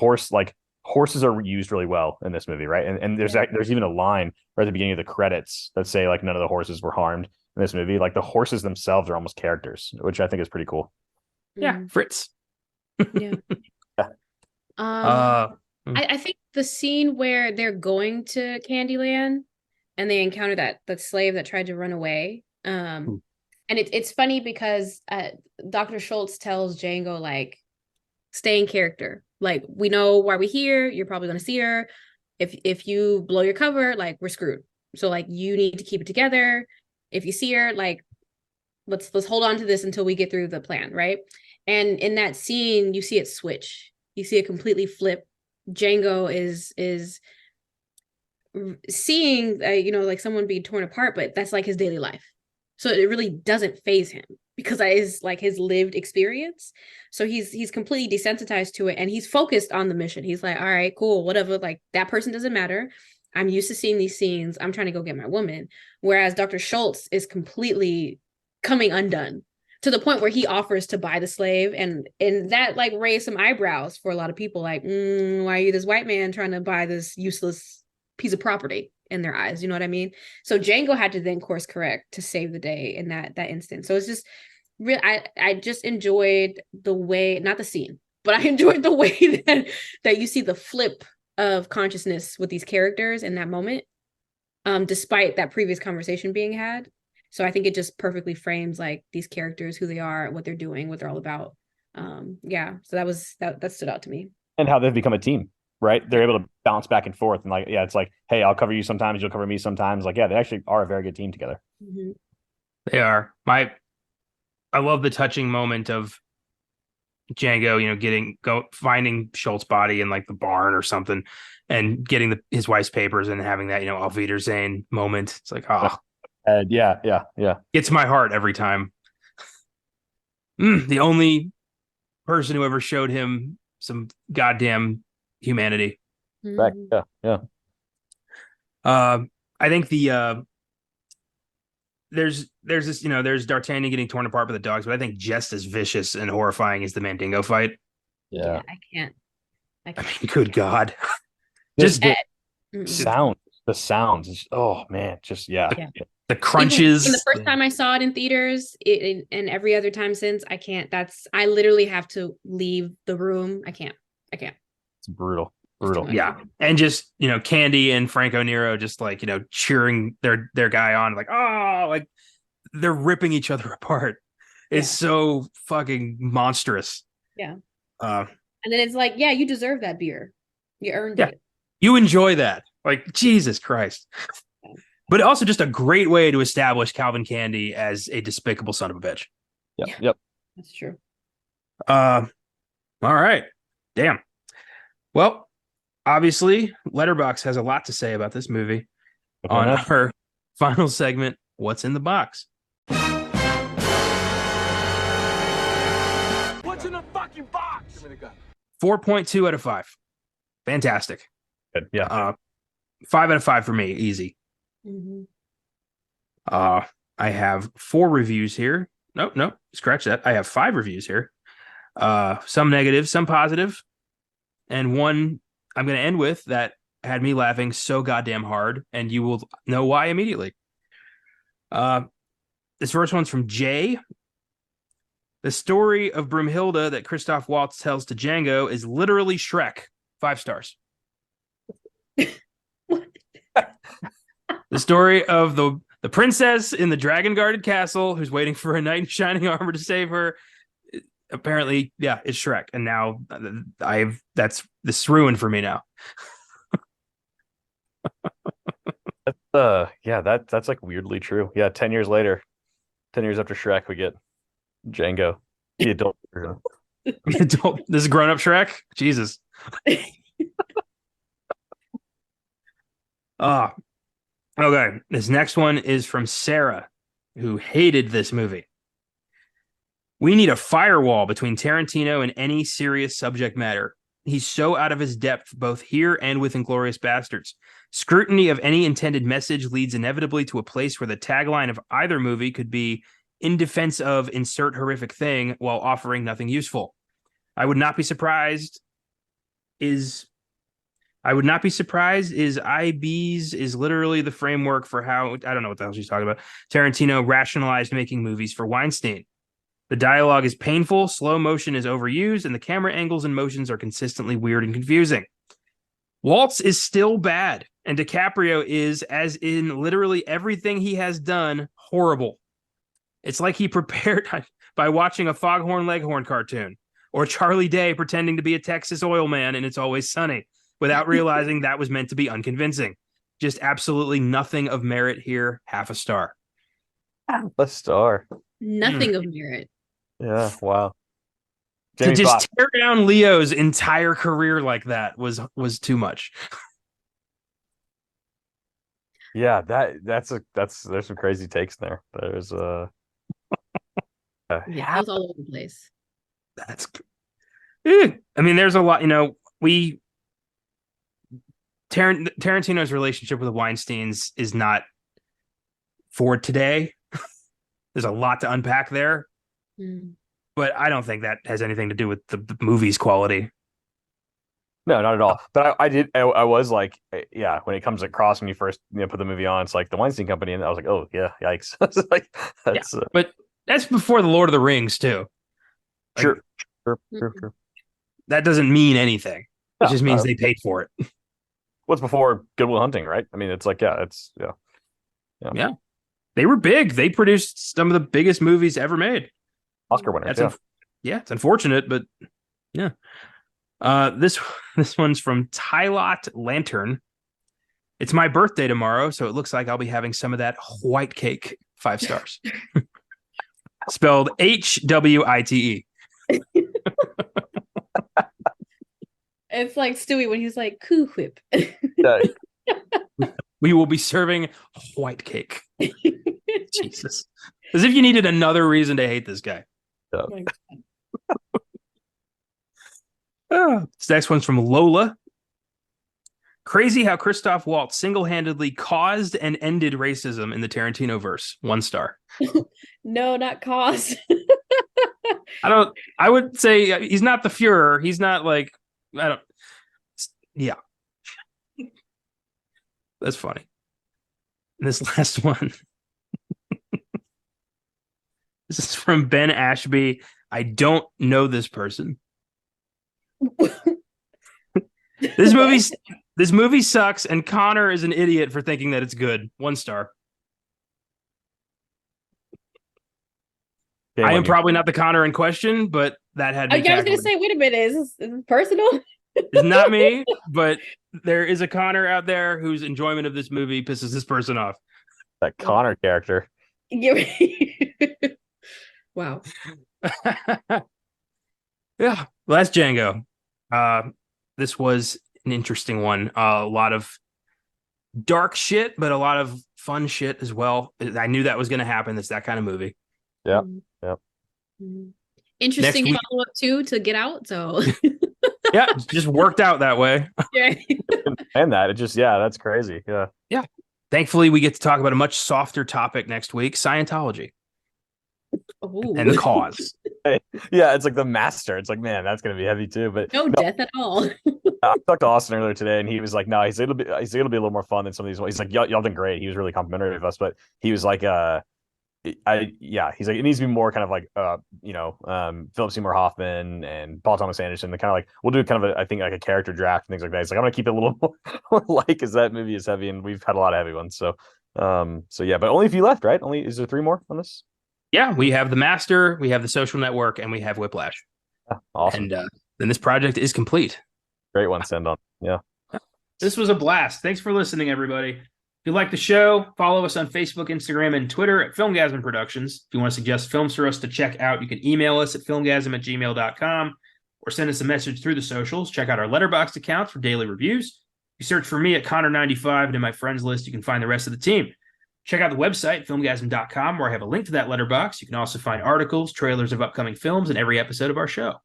horses are used really well in this movie, right? And there's even a line right at the beginning of the credits that say like none of the horses were harmed in this movie. Like, the horses themselves are almost characters, which I think is pretty cool. Yeah, Fritz. Yeah. I think the scene where they're going to Candyland and they encounter that slave that tried to run away. And it's funny because Dr. Schultz tells Django, like, stay in character. Like, we know why we're here. You're probably going to see her. If you blow your cover, like, we're screwed. So like, you need to keep it together. If you see her, like, let's hold on to this until we get through the plan, right? And in that scene, you see it switch. You see it completely flip. Django is seeing, like someone being torn apart, but that's like his daily life. So it really doesn't faze him because that is like his lived experience. So he's completely desensitized to it, and he's focused on the mission. He's like, all right, cool, whatever. Like, that person doesn't matter. I'm used to seeing these scenes. I'm trying to go get my woman. Whereas Dr. Schultz is completely coming undone, to the point where he offers to buy the slave, and that like raised some eyebrows for a lot of people. Like, why are you this white man trying to buy this useless piece of property in their eyes? You know what I mean? So Django had to then course correct to save the day in that instance. So it's just real. I just enjoyed the way, not the scene, but I enjoyed the way that you see the flip of consciousness with these characters in that moment, despite that previous conversation being had. So I think it just perfectly frames like these characters, who they are, what they're doing, what they're all about. So that stood out to me. And how they've become a team, right? They're able to bounce back and forth, and like, yeah, it's like, hey, I'll cover you sometimes, you'll cover me sometimes. Like, yeah, they actually are a very good team together. They are. My I love the touching moment of Django, finding Schultz's body in like the barn or something, and getting his wife's papers and having that Auf Wiedersehen moment. It's like, yeah. gets my heart every time. The only person who ever showed him some goddamn humanity. Back. Yeah. I think there's this, there's D'Artagnan getting torn apart by the dogs, but I think just as vicious and horrifying is the Mandingo fight. Yeah. I can't. I mean, good God. Just Just the sounds. Oh man, just Yeah. the crunches. Even the first time I saw it in theaters, and every other time since, I can't. I literally have to leave the room. I can't. It's brutal. Yeah. And just, Candy and Franco Nero just like, cheering their guy on, like, oh, like they're ripping each other apart. It's so fucking monstrous. Yeah. And then it's like, yeah, you deserve that beer. You earned it. You enjoy that. Like, Jesus Christ. But also just a great way to establish Calvin Candy as a despicable son of a bitch. Yep. That's true. All right. Damn. Well, obviously, Letterboxd has a lot to say about this movie on our final segment, What's in the Box? What's in the fucking box? Give me the gun. 4.2 out of 5. Fantastic. Good. Yeah. 5 out of 5 for me. Easy. Mm-hmm. I have 4 reviews here. No, scratch that. I have 5 reviews here. Some negative, some positive, and one I'm going to end with that had me laughing so goddamn hard, and you will know why immediately. This first one's from Jay. The story of Broomhilda that Christoph Waltz tells to Django is literally Shrek. 5 stars. The story of the princess in the dragon-guarded castle who's waiting for a knight in shining armor to save her. Apparently, yeah, it's Shrek. And now this ruined for me now. That's like weirdly true. Yeah, 10 years later, 10 years after Shrek, we get Django, the adult version. This is grown-up Shrek? Jesus. Okay. This next one is from Sarah, who hated this movie. We need a firewall between Tarantino and any serious subject matter. He's so out of his depth, both here and with Inglourious Basterds. Scrutiny of any intended message leads inevitably to a place where the tagline of either movie could be in defense of insert horrific thing while offering nothing useful. I would not be surprised is IB's is literally the framework for how, I don't know what the hell she's talking about, Tarantino rationalized making movies for Weinstein. The dialogue is painful, slow motion is overused, and the camera angles and motions are consistently weird and confusing. Waltz is still bad, and DiCaprio is, as in literally everything he has done, horrible. It's like he prepared by watching a Foghorn Leghorn cartoon, or Charlie Day pretending to be a Texas oil man in It's Always Sunny, without realizing that was meant to be unconvincing. Just absolutely nothing of merit here. Half a star. A star. Nothing of merit. Yeah, wow. To just tear down Leo's entire career like that was too much. Yeah, there's some crazy takes there. There's Yeah, that was all over the place. I mean, there's a lot, Tarantino's relationship with the Weinsteins is not for today. There's a lot to unpack there. But I don't think that has anything to do with the movie's quality. No, not at all. But I was like, yeah, when it comes across when you first put the movie on, it's like the Weinstein Company, and I was like, oh yeah, yikes. But that's before the Lord of the Rings too. Sure. That doesn't mean anything. It just means they paid for it. What's before Good Will Hunting, right? I mean, it's like, yeah. They were big. They produced some of the biggest movies ever made. Oscar winners. It's unfortunate, but yeah. This one's from Tylot Lantern. It's my birthday tomorrow, so it looks like I'll be having some of that white cake. 5 stars. spelled HWITE. It's like Stewie when he's like, Cool Whip. We will be serving white cake. Jesus. As if you needed another reason to hate this guy. Oh my God. This next one's from Lola. Crazy how Christoph Waltz single-handedly caused and ended racism in the Tarantino verse. 1 star. No, not caused. I would say he's not the Fuhrer. He's not like, yeah. That's funny. And this last one. This is from Ben Ashby. I don't know this person. This movie sucks, and Connor is an idiot for thinking that it's good. 1 star. I am probably not the Connor in question, but that had me. I was going to say, wait a minute, is this personal? It's not me, but there is a Connor out there whose enjoyment of this movie pisses this person off. That Connor character. Wow. Yeah, well, that's Django. This was an interesting one. A lot of dark shit, but a lot of fun shit as well. I knew that was going to happen. It's that kind of movie. Yeah. Interesting follow-up too to Get Out. So yeah, it just worked out that way. And that it just that's crazy. Yeah. Thankfully, we get to talk about a much softer topic next week: Scientology. Ooh. And the cause. Yeah, it's like The Master. It's like, man, that's gonna be heavy too. But no death at all. I talked to Austin earlier today, and he was like, "No, he's it'll be a little more fun than some of these." He's like, "Y'all done great." He was really complimentary of us, but he was like, he's like, it needs to be more kind of like, Philip Seymour Hoffman and Paul Thomas Anderson. The kind of like, we'll do kind of I think like a character draft and things like that. He's like, I'm gonna keep it a little more light because that movie is heavy, and we've had a lot of heavy ones. So yeah, but only if you left, right? Is there 3 more on this? Yeah, we have The Master, we have The Social Network, and we have Whiplash. Awesome. And then this project is complete. Great one to send on. Yeah. This was a blast. Thanks for listening, everybody. If you like the show, follow us on Facebook, Instagram, and Twitter at Filmgazm Productions. If you want to suggest films for us to check out, you can email us at filmgazm@gmail.com or send us a message through the socials. Check out our Letterboxd accounts for daily reviews. If you search for me at Connor95 and in my friends list, you can find the rest of the team. Check out the website, filmgazm.com, where I have a link to that letterbox. You can also find articles, trailers of upcoming films, and every episode of our show.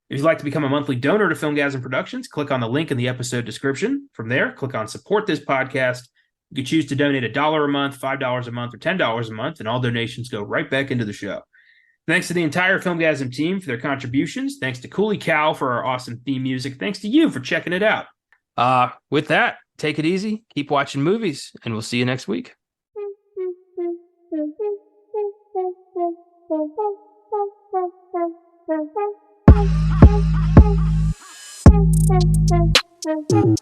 If you'd like to become a monthly donor to Filmgazm Productions, click on the link in the episode description. From there, click on Support This Podcast. You can choose to donate $1 a month, $5 a month, or $10 a month, and all donations go right back into the show. Thanks to the entire Filmgazm team for their contributions. Thanks to Cooley Cow for our awesome theme music. Thanks to you for checking it out. With that, take it easy, keep watching movies, and we'll see you next week. Thank you.